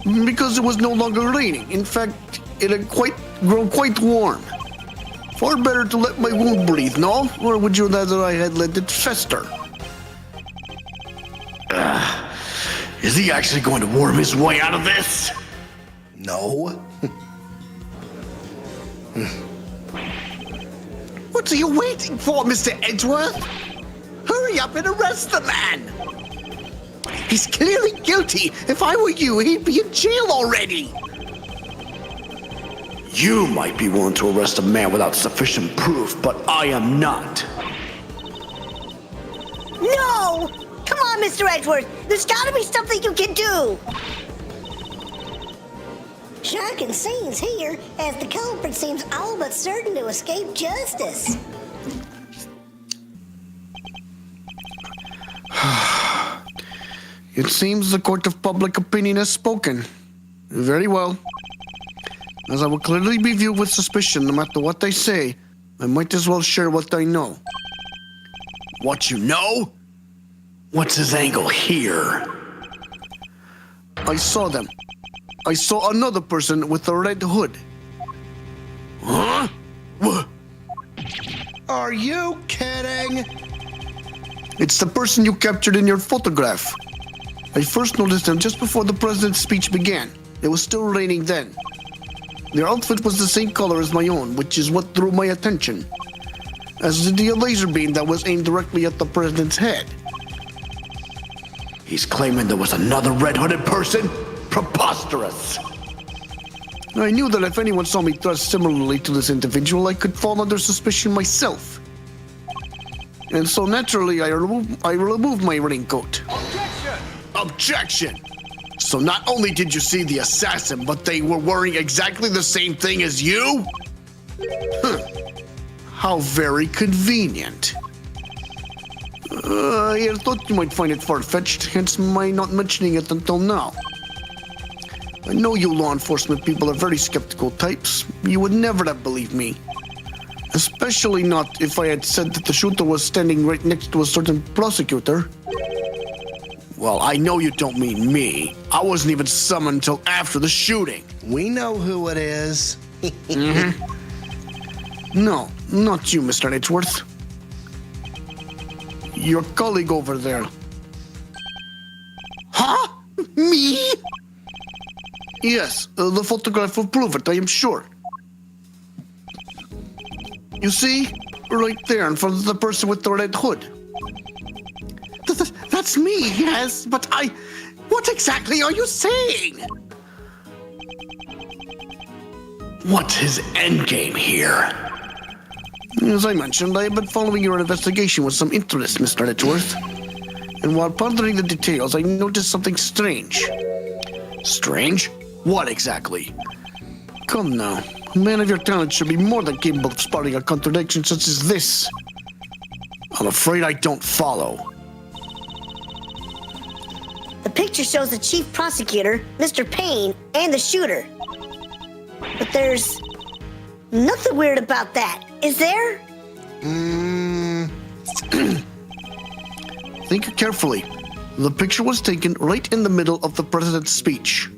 Because it was no longer raining. In fact, it had grown quite warm. Far better to let my wound breathe, no? Or would you rather I had let it fester? Is he actually going to worm his way out of this? No. What are you waiting for, Mr. Edgeworth? Hurry up and arrest the man! He's clearly guilty. If I were you, he'd be in jail already. You might be willing to arrest a man without sufficient proof, but I am not. No! Come on, Mr. Edgeworth. There's gotta be something you can do. Shocking scenes here, as the culprit seems all but certain to escape justice. It seems the court of public opinion has spoken. Very well. As I will clearly be viewed with suspicion no matter what I say, I might as well share what I know. What you know? What's his angle here? I saw them. I saw another person with a red hood. Huh? Are you kidding? It's the person you captured in your photograph. I first noticed them just before the president's speech began. It was still raining then. Their outfit was the same color as my own, which is what drew my attention. As did the laser beam that was aimed directly at the president's head. He's claiming there was another red-hooded person? Preposterous! I knew that if anyone saw me dressed similarly to this individual, I could fall under suspicion myself. And so naturally, I removed my raincoat. Objection! So not only did you see the assassin, but they were wearing exactly the same thing as you? How very convenient. I thought you might find it far-fetched, hence my not mentioning it until now. I know you law enforcement people are very skeptical types. You would never have believed me. Especially not if I had said that the shooter was standing right next to a certain prosecutor. Well, I know you don't mean me. I wasn't even summoned until after the shooting. We know who it is. No, not you, Mr. Edgeworth. Your colleague over there. Huh? Me? Yes, the photograph will prove it, I am sure. You see? Right there in front of the person with the red hood. That's me, yes, but what exactly are you saying? What's his endgame here? As I mentioned, I have been following your investigation with some interest, Mr. Edgeworth. And while pondering the details, I noticed something strange. Strange? What exactly? Come now, a man of your talent should be more than capable of spotting a contradiction such as this. I'm afraid I don't follow. The picture shows the chief prosecutor, Mr. Payne, and the shooter. But there's nothing weird about that, is there? Think carefully. The picture was taken right in the middle of the president's speech.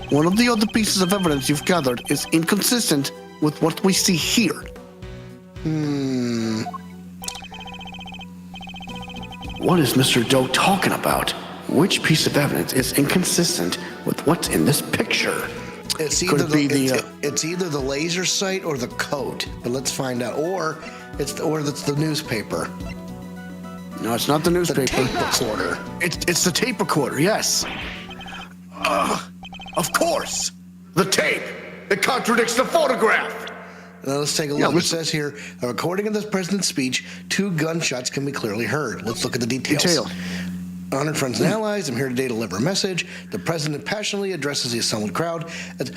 One of the other pieces of evidence you've gathered is inconsistent with what we see here. What is Mr. Doe talking about? Which piece of evidence is inconsistent with what's in this picture? It's either it's either the laser sight or the coat. But let's find out. Or it's the newspaper. No, it's not the newspaper. The tape recorder. It's the tape recorder, yes. Of course. The tape. It contradicts the photograph. Now let's take a look. It says here, a recording of the president's speech, 2 gunshots can be clearly heard. Let's look at the details. Honored friends and allies, I'm here today to deliver a message. The president passionately addresses the assembled crowd. The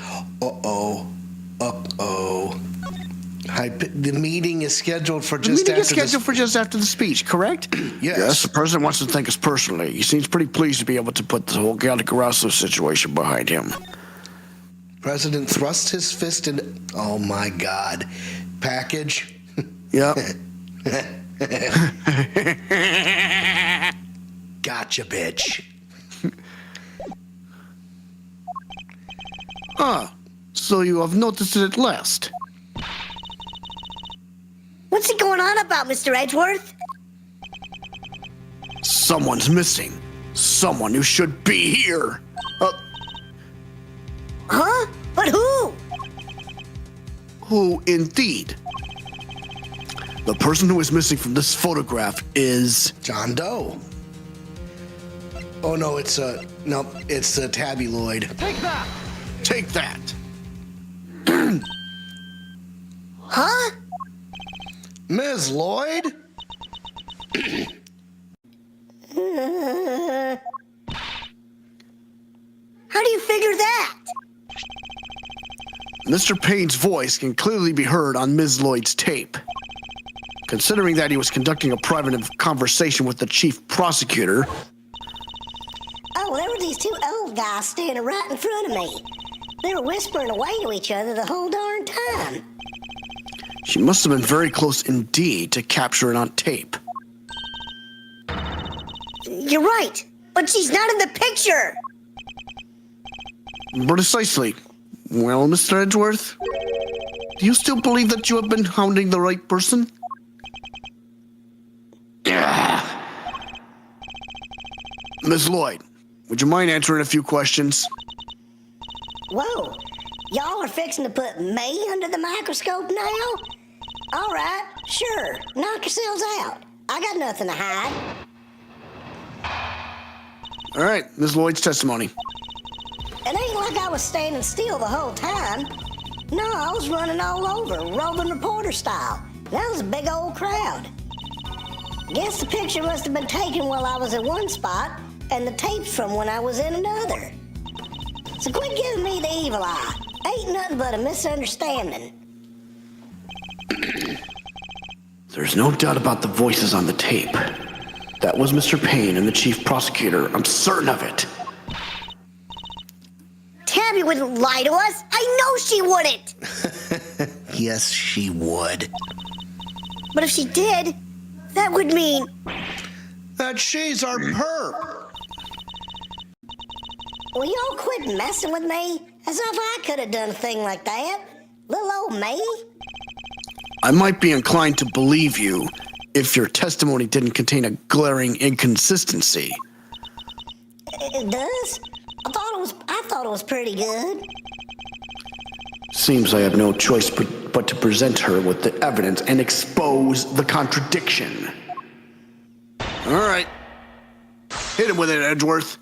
meeting is scheduled for just after the speech, correct? Yes. The president wants to thank us personally. He seems pretty pleased to be able to put the whole Gallic Rousseau situation behind him. President thrusts his fist in. Oh my God. Package. Yep. Gotcha, bitch. Ah, so you have noticed it at last. What's he going on about, Mr. Edgeworth? Someone's missing. Someone who should be here. Huh? But who? Who indeed? The person who is missing from this photograph is... John Doe. Oh no, it's Tabby Lloyd. Take that. Huh? Ms. Lloyd? How do you figure that? Mr. Payne's voice can clearly be heard on Ms. Lloyd's tape. Considering that he was conducting a private conversation with the chief prosecutor... Oh, there were these two old guys standing right in front of me. They were whispering away to each other the whole darn time. She must have been very close indeed to capture it on tape. You're right, but she's not in the picture. Precisely. Well, Mr. Edgeworth, do you still believe that you have been hounding the right person? Ms. Lloyd, would you mind answering a few questions? Whoa, y'all are fixing to put me under the microscope now? All right, sure, knock yourselves out. I got nothing to hide. All right, Ms. Lloyd's testimony. It ain't like I was standing still the whole time. No, I was running all over, roving reporter style. That was a big old crowd. Guess the picture must have been taken while I was at one spot, and the tape's from when I was in another. So quit giving me the evil eye. Ain't nothing but a misunderstanding. There's no doubt about the voices on the tape. That was Mr. Payne and the chief prosecutor. I'm certain of it. Tabby wouldn't lie to us. I know she wouldn't. Yes, she would. But if she did, that would mean... That she's our perp. Will y'all quit messing with me? As if I could have done a thing like that. Little old me? I might be inclined to believe you if your testimony didn't contain a glaring inconsistency. It does? I thought it was pretty good. Seems I have no choice but to present her with the evidence and expose the contradiction. All right. Hit him with it, Edgeworth.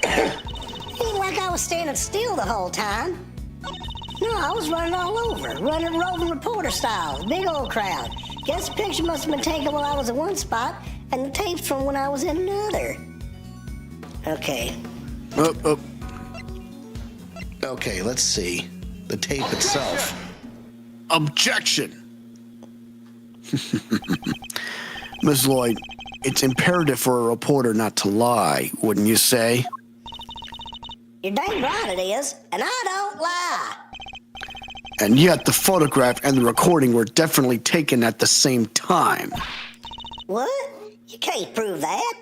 Ain't like I was standing still the whole time. No, I was running all over, roving reporter style, big old crowd. Guess the picture must have been taken while I was in one spot, and the tape's from when I was in another. Okay. Okay, let's see. The tape itself. Objection! Ms. Lloyd, it's imperative for a reporter not to lie, wouldn't you say? You're dang right it is, and I don't lie. And yet the photograph and the recording were definitely taken at the same time. What? You can't prove that.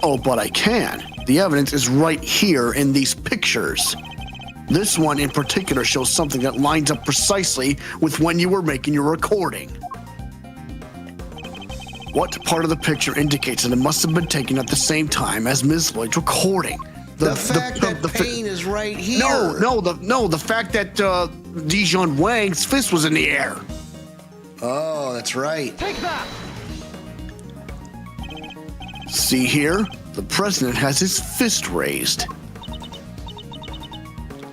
Oh, but I can. The evidence is right here in these pictures. This one in particular shows something that lines up precisely with when you were making your recording. What part of the picture indicates that it must have been taken at the same time as Ms. Lloyd's recording? The fact that Payne is right here. The fact that Dijon Wang's fist was in the air. Oh, that's right. Take that! See here? The president has his fist raised.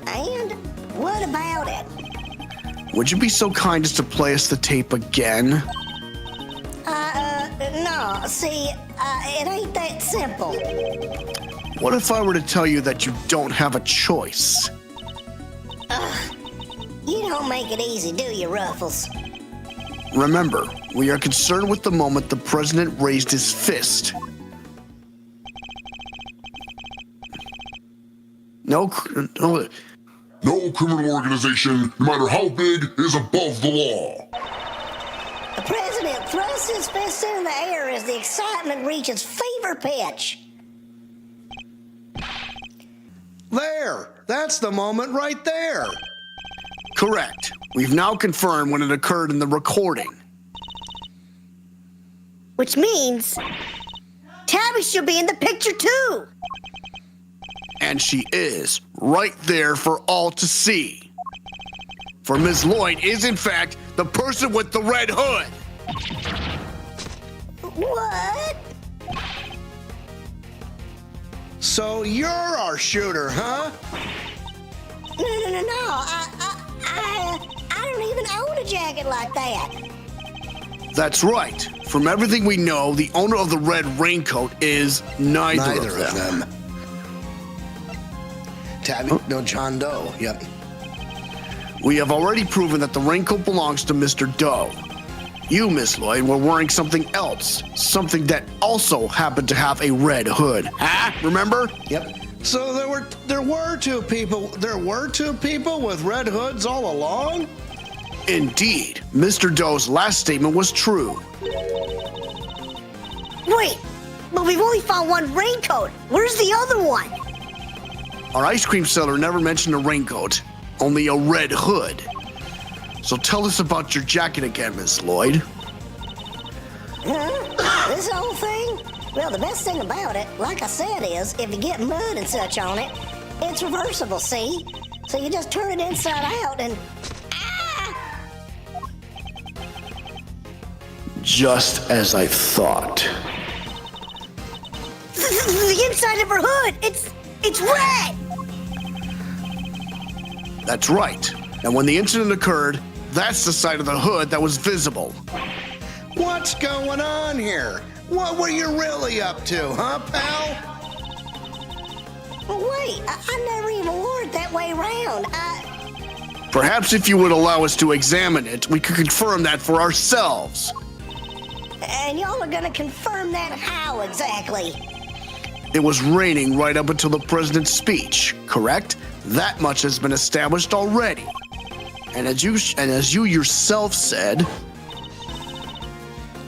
And what about it? Would you be so kind as to play us the tape again? No, see, it ain't that simple. What if I were to tell you that you don't have a choice? You don't make it easy, do you, Ruffles? Remember, we are concerned with the moment the president raised his fist. No No criminal organization, no matter how big, is above the law. The president thrust This is fisting in the air as the excitement reaches fever pitch. There! That's the moment right there! Correct. We've now confirmed when it occurred in the recording. Which means Tabby should be in the picture too. And she is, right there for all to see. For Ms. Lloyd is, in fact, the person with the red hood. What? So you're our shooter, huh? No. I don't even own a jacket like that. That's right. From everything we know, the owner of the red raincoat is neither of them. Tabby, no, John Doe, yep. We have already proven that the raincoat belongs to Mr. Doe. You, Miss Lloyd, were wearing something else. Something that also happened to have a red hood. Huh? Remember? Yep. So there were two people with red hoods all along? Indeed. Mr. Doe's last statement was true. Wait, but we've only found one raincoat. Where's the other one? Our ice cream seller never mentioned a raincoat, only a red hood. So tell us about your jacket again, Miss Lloyd. Huh? This whole thing? Well, the best thing about it, like I said, is if you get mud and such on it, it's reversible, see? So you just turn it inside out and... Just as I thought. The inside of her hood! It's red! That's right. And when the incident occurred, that's the side of the hood that was visible. What's going on here? What were you really up to, huh, pal? But wait, I never even wore it that way around. Perhaps if you would allow us to examine it, we could confirm that for ourselves. And y'all are gonna confirm that how exactly? It was raining right up until the president's speech, correct? That much has been established already. And as you yourself said...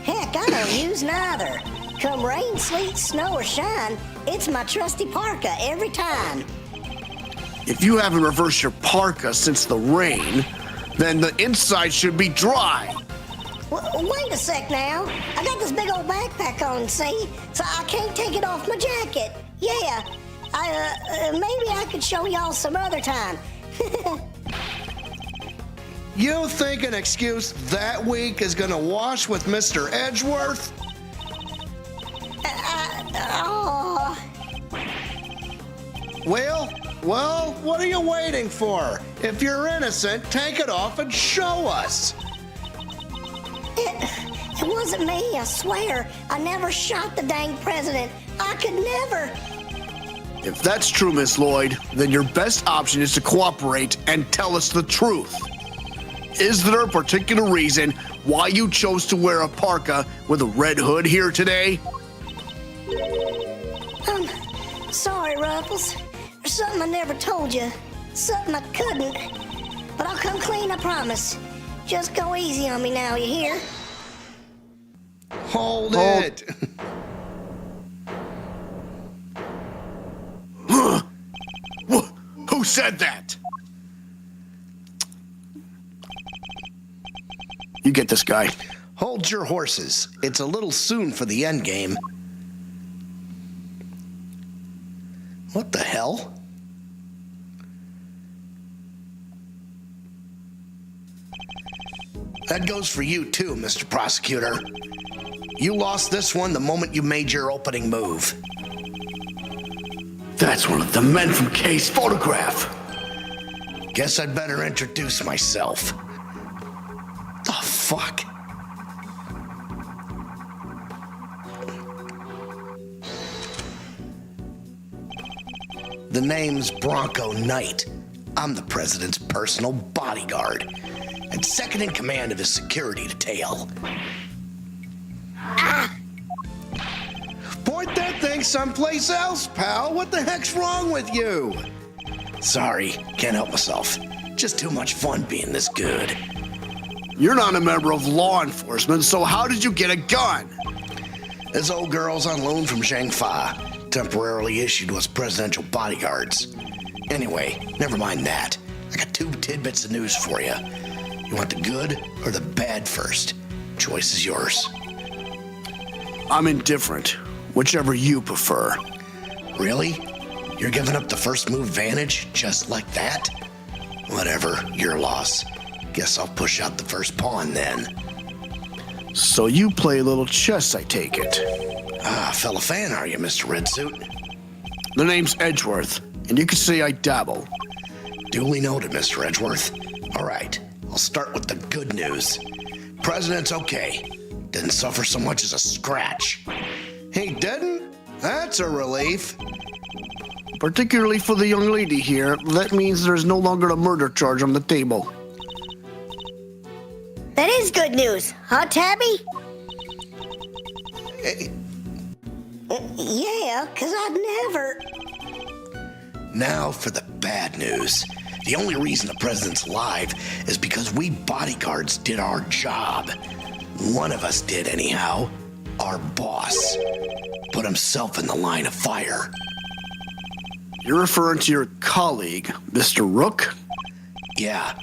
Heck, I don't use neither. Come rain, sleet, snow, or shine, it's my trusty parka every time. If you haven't reversed your parka since the rain, then the inside should be dry. Wait a sec now. I got this big old backpack on, see? So I can't take it off my jacket. Yeah. Maybe I could show y'all some other time. You think an excuse that weak is gonna wash with Mr. Edgeworth? Oh. Well, what are you waiting for? If you're innocent, take it off and show us. It wasn't me, I swear. I never shot the dang president. I could never. If that's true, Miss Lloyd, then your best option is to cooperate and tell us the truth. Is there a particular reason why you chose to wear a parka with a red hood here today? Sorry, Ruffles. There's something I never told you. Something I couldn't. But I'll come clean, I promise. Just go easy on me now, you hear? Hold it. Who said that? You get this guy. Hold your horses. It's a little soon for the end game. What the hell? That goes for you too, Mr. Prosecutor. You lost this one the moment you made your opening move. That's one of the men from Kay's photograph. Guess I'd better introduce myself. The fuck? The name's Bronco Knight. I'm the president's personal bodyguard and second in command of his security detail. Point that thing someplace else, pal. What the heck's wrong with you? Sorry, can't help myself. Just too much fun being this good. You're not a member of law enforcement, so how did you get a gun? This old girl's on loan from Zheng Fa, temporarily issued to us presidential bodyguards. Anyway, never mind that. I got 2 tidbits of news for you. You want the good or the bad first? Choice is yours. I'm indifferent. Whichever you prefer. Really? You're giving up the first move advantage just like that? Whatever, your loss. Guess I'll push out the first pawn then. So you play a little chess, I take it. Fella fan are you, Mr. Red Suit? The name's Edgeworth, and you can say I dabble. Duly noted, Mr. Edgeworth. All right, I'll start with the good news. President's okay. Didn't suffer so much as a scratch. He didn't? That's a relief. Particularly for the young lady here, that means there's no longer a murder charge on the table. That is good news, huh, Tabby? Yeah, 'cause I'd never... Now for the bad news. The only reason the president's alive is because we bodyguards did our job. One of us did anyhow. Our boss. Put himself in the line of fire. You're referring to your colleague, Mr. Rook? Yeah,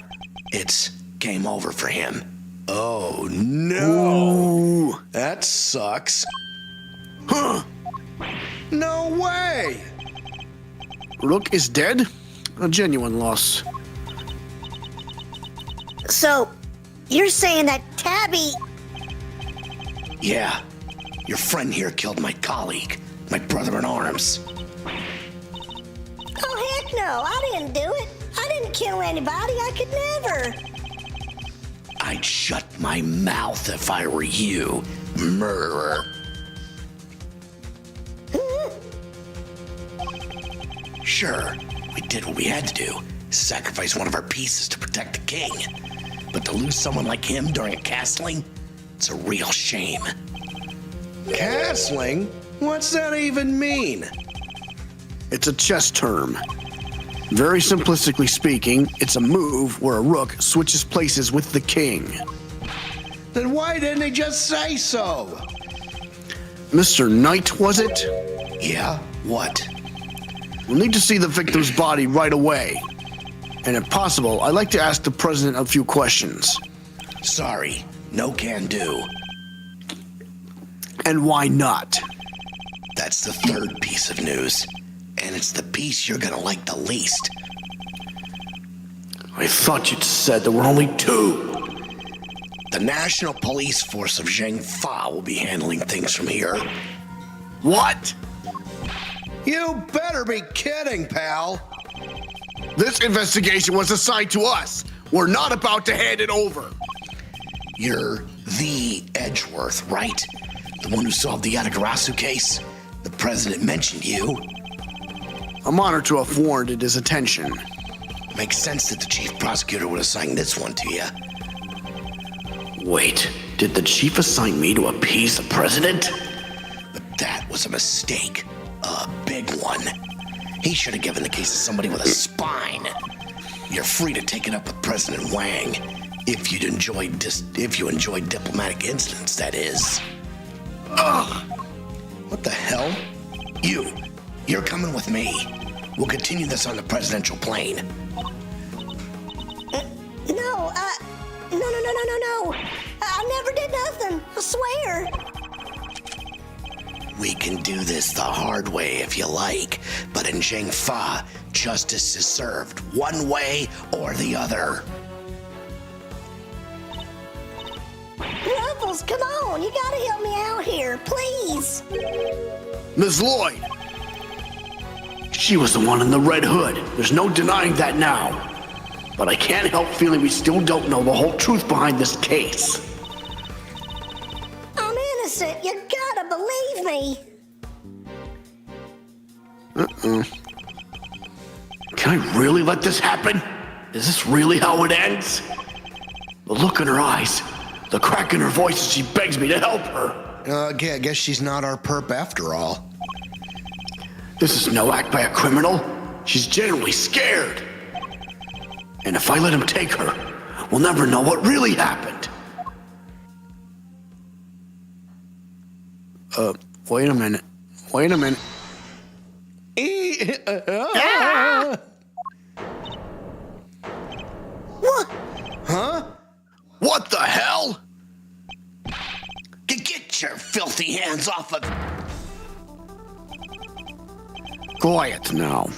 it's game over for him. Oh, no. Ooh. That sucks. Huh. No way. Rook is dead? A genuine loss. So, you're saying that Tabby... Yeah, your friend here killed my colleague, my brother-in-arms. Oh, heck no, I didn't do it. I didn't kill anybody, I could never. I'd shut my mouth if I were you, murderer. Sure, we did what we had to do, sacrifice one of our pieces to protect the king. But to lose someone like him during a castling, it's a real shame. Castling? What's that even mean? It's a chess term. Very simplistically speaking, it's a move where a rook switches places with the king. Then why didn't he just say so? Mr. Knight, was it? Yeah, what? We'll need to see the victim's body right away. And if possible, I'd like to ask the president a few questions. Sorry, no can do. And why not? That's the third piece of news. And it's the piece you're gonna like the least. I thought you'd said there were only 2. The National Police Force of Zheng Fa will be handling things from here. What? You better be kidding, pal. This investigation was assigned to us. We're not about to hand it over. You're the Edgeworth, right? The one who solved the Yatagarasu case? The president mentioned you. I'm honored to have warranted his attention. Makes sense that the chief prosecutor would assign this one to you. Wait, did the chief assign me to appease the president? But that was a mistake. A big one. He should have given the case to somebody with a spine. You're free to take it up with President Wang. If you enjoy diplomatic incidents, that is. Ugh! What the hell? You're coming with me. We'll continue this on the presidential plane. No. I never did nothing, I swear. We can do this the hard way if you like, but in Zheng Fa, justice is served one way or the other. Ruffles, come on, you gotta help me out here, please. Ms. Lloyd! She was the one in the red hood. There's no denying that now. But I can't help feeling we still don't know the whole truth behind this case. I'm innocent, you gotta believe me. Can I really let this happen? Is this really how it ends? The look in her eyes, the crack in her voice as she begs me to help her. I guess she's not our perp after all. This is no act by a criminal. She's genuinely scared. And if I let him take her, we'll never know what really happened. Wait a minute. Wait a minute. What? Huh? What the hell? Get your filthy hands off of... Quiet now.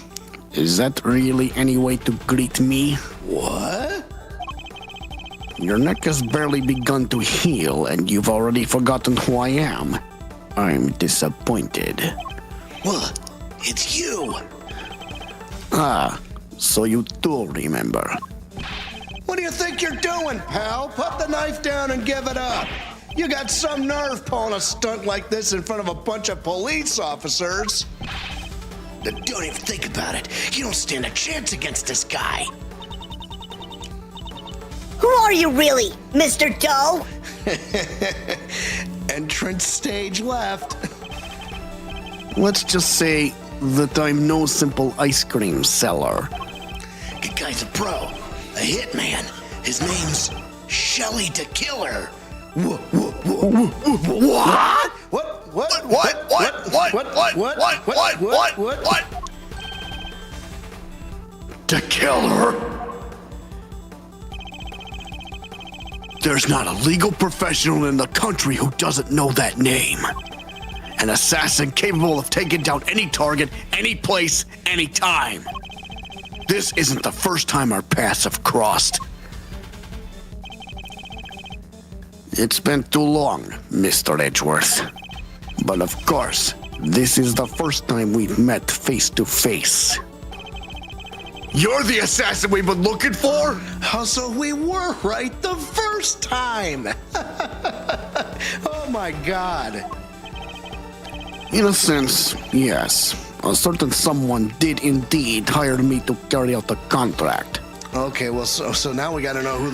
Is that really any way to greet me? What? Your neck has barely begun to heal, and you've already forgotten who I am. I'm disappointed. What? It's you. Ah, so you do remember. What do you think you're doing, pal? Put the knife down and give it up. You got some nerve pulling a stunt like this in front of a bunch of police officers. Don't even think about it. You don't stand a chance against this guy. Who are you really, Mr. Doe? Entrance stage left. Let's just say that I'm no simple ice cream seller. The guy's a pro, a hitman. His name's Shelly the Killer. What? What? The killer? There's not a legal professional in the country who doesn't know that name. An assassin capable of taking down any target, any place, any time. This isn't the first time our paths have crossed. It's been too long, Mr. Edgeworth. But of course, this is the first time we've met face to face. You're the assassin we've been looking for? Oh, so we were right the first time. Oh my God. In a sense, yes. A certain someone did indeed hire me to carry out the contract. Okay, well, so now we got to know who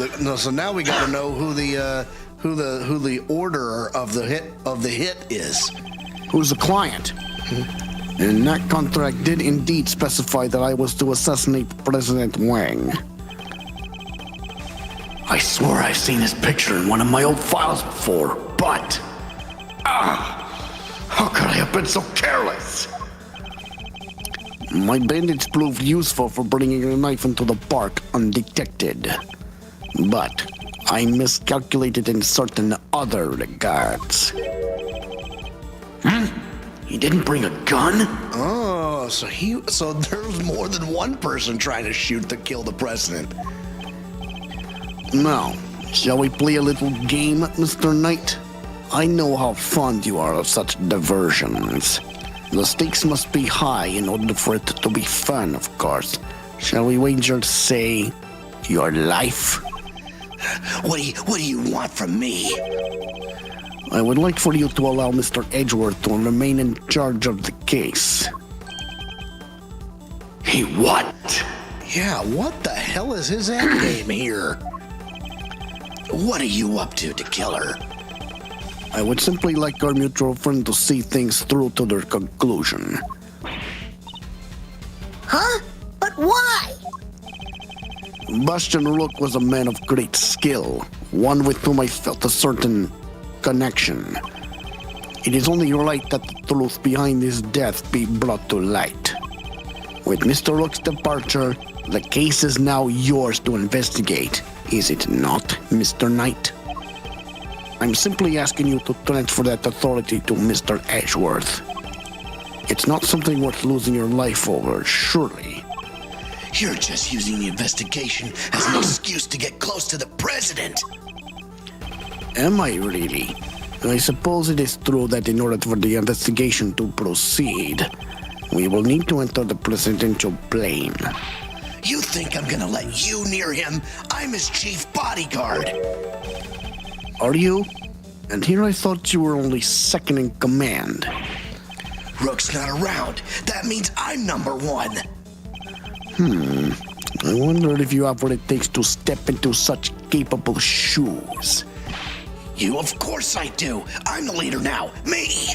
the orderer of the hit is. Who's the client? And that contract did indeed specify that I was to assassinate President Wang. I swore I've seen his picture in one of my old files before, but... how could I have been so careless? My bandage proved useful for bringing a knife into the bark undetected. But I miscalculated in certain other regards. He didn't bring a gun? Oh, so there's more than one person trying to shoot to kill the president. Now, shall we play a little game, Mr. Knight? I know how fond you are of such diversions. The stakes must be high in order for it to be fun, of course. Shall we wager, say, your life? What do you want from me? I would like for you to allow Mr. Edgeworth to remain in charge of the case. He what? Yeah, what the hell is his end game here? What are you up to, the killer? I would simply like our mutual friend to see things through to their conclusion. Huh? But why? Bastian Rook was a man of great skill, one with whom I felt a certain connection. It is only right that the truth behind his death be brought to light. With Mr. Rook's departure, the case is now yours to investigate, is it not, Mr. Knight? I'm simply asking you to transfer that authority to Mr. Edgeworth. It's not something worth losing your life over, surely. You're just using the investigation as an excuse to get close to the president. Am I really? I suppose it is true that in order for the investigation to proceed, we will need to enter the presidential plane. You think I'm gonna let you near him? I'm his chief bodyguard. Are you? And here I thought you were only second in command. Rook's not around. That means I'm number one. I wonder if you have what it takes to step into such capable shoes. Of course I do. I'm the leader now. Me.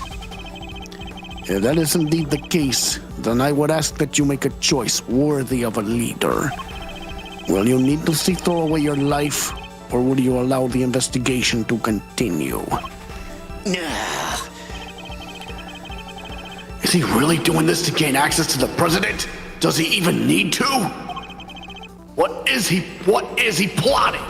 If that is indeed the case, then I would ask that you make a choice worthy of a leader. Will you need to see throw away your life, or would you allow the investigation to continue? Nah. he really doing this to gain access to the president? Does he even need to? What is he plotting?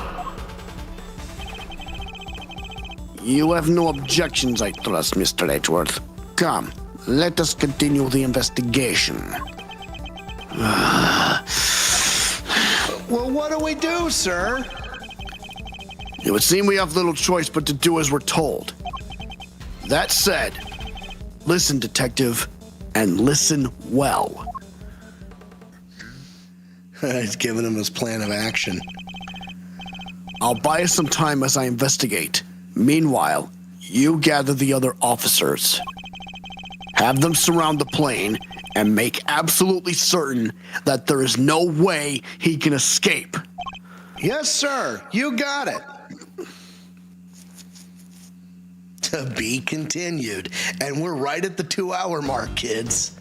You have no objections, I trust, Mr. Edgeworth. Come, let us continue the investigation. Well, what do we do, sir? It would seem we have little choice but to do as we're told. That said, listen, detective, and listen well. He's giving him his plan of action. I'll buy us some time as I investigate. Meanwhile, you gather the other officers. Have them surround the plane and make absolutely certain that there is no way he can escape. Yes, sir. You got it. To be continued. And we're right at the 2-hour mark, kids.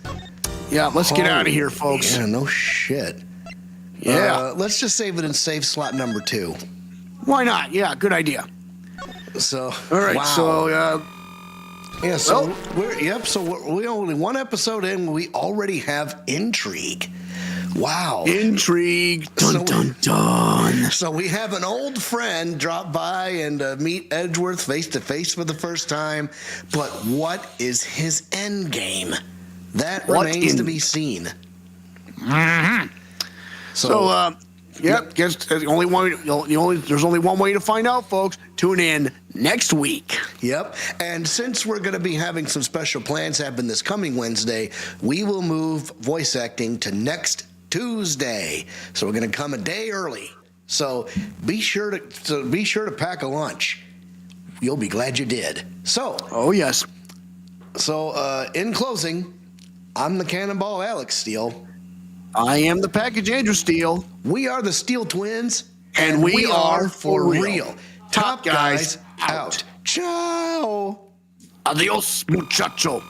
Yeah, let's get out of here, folks. Yeah, no shit. Yeah. Let's just save it in save slot number 2. Why not? Yeah, good idea. So, All right, wow. so, Yeah, so we're only one episode in. We already have intrigue. Wow. intrigue. Dun, dun, dun. So we have an old friend drop by and meet Edgeworth face to face for the first time. But what is his end game? That remains to be seen. So, yep, guess there's only one way to find out, folks. Tune in next week. Yep. And since we're going to be having some special plans happen this coming Wednesday, we will move voice acting to next Tuesday. So we're going to come a day early. So be sure to pack a lunch. You'll be glad you did. So, Oh, yes. in closing, I'm the Cannonball Alex Steele. I am the package Andrew Steele. We are the Steel Twins, And we are for real. Top guys out. Ciao. Adios, muchacho.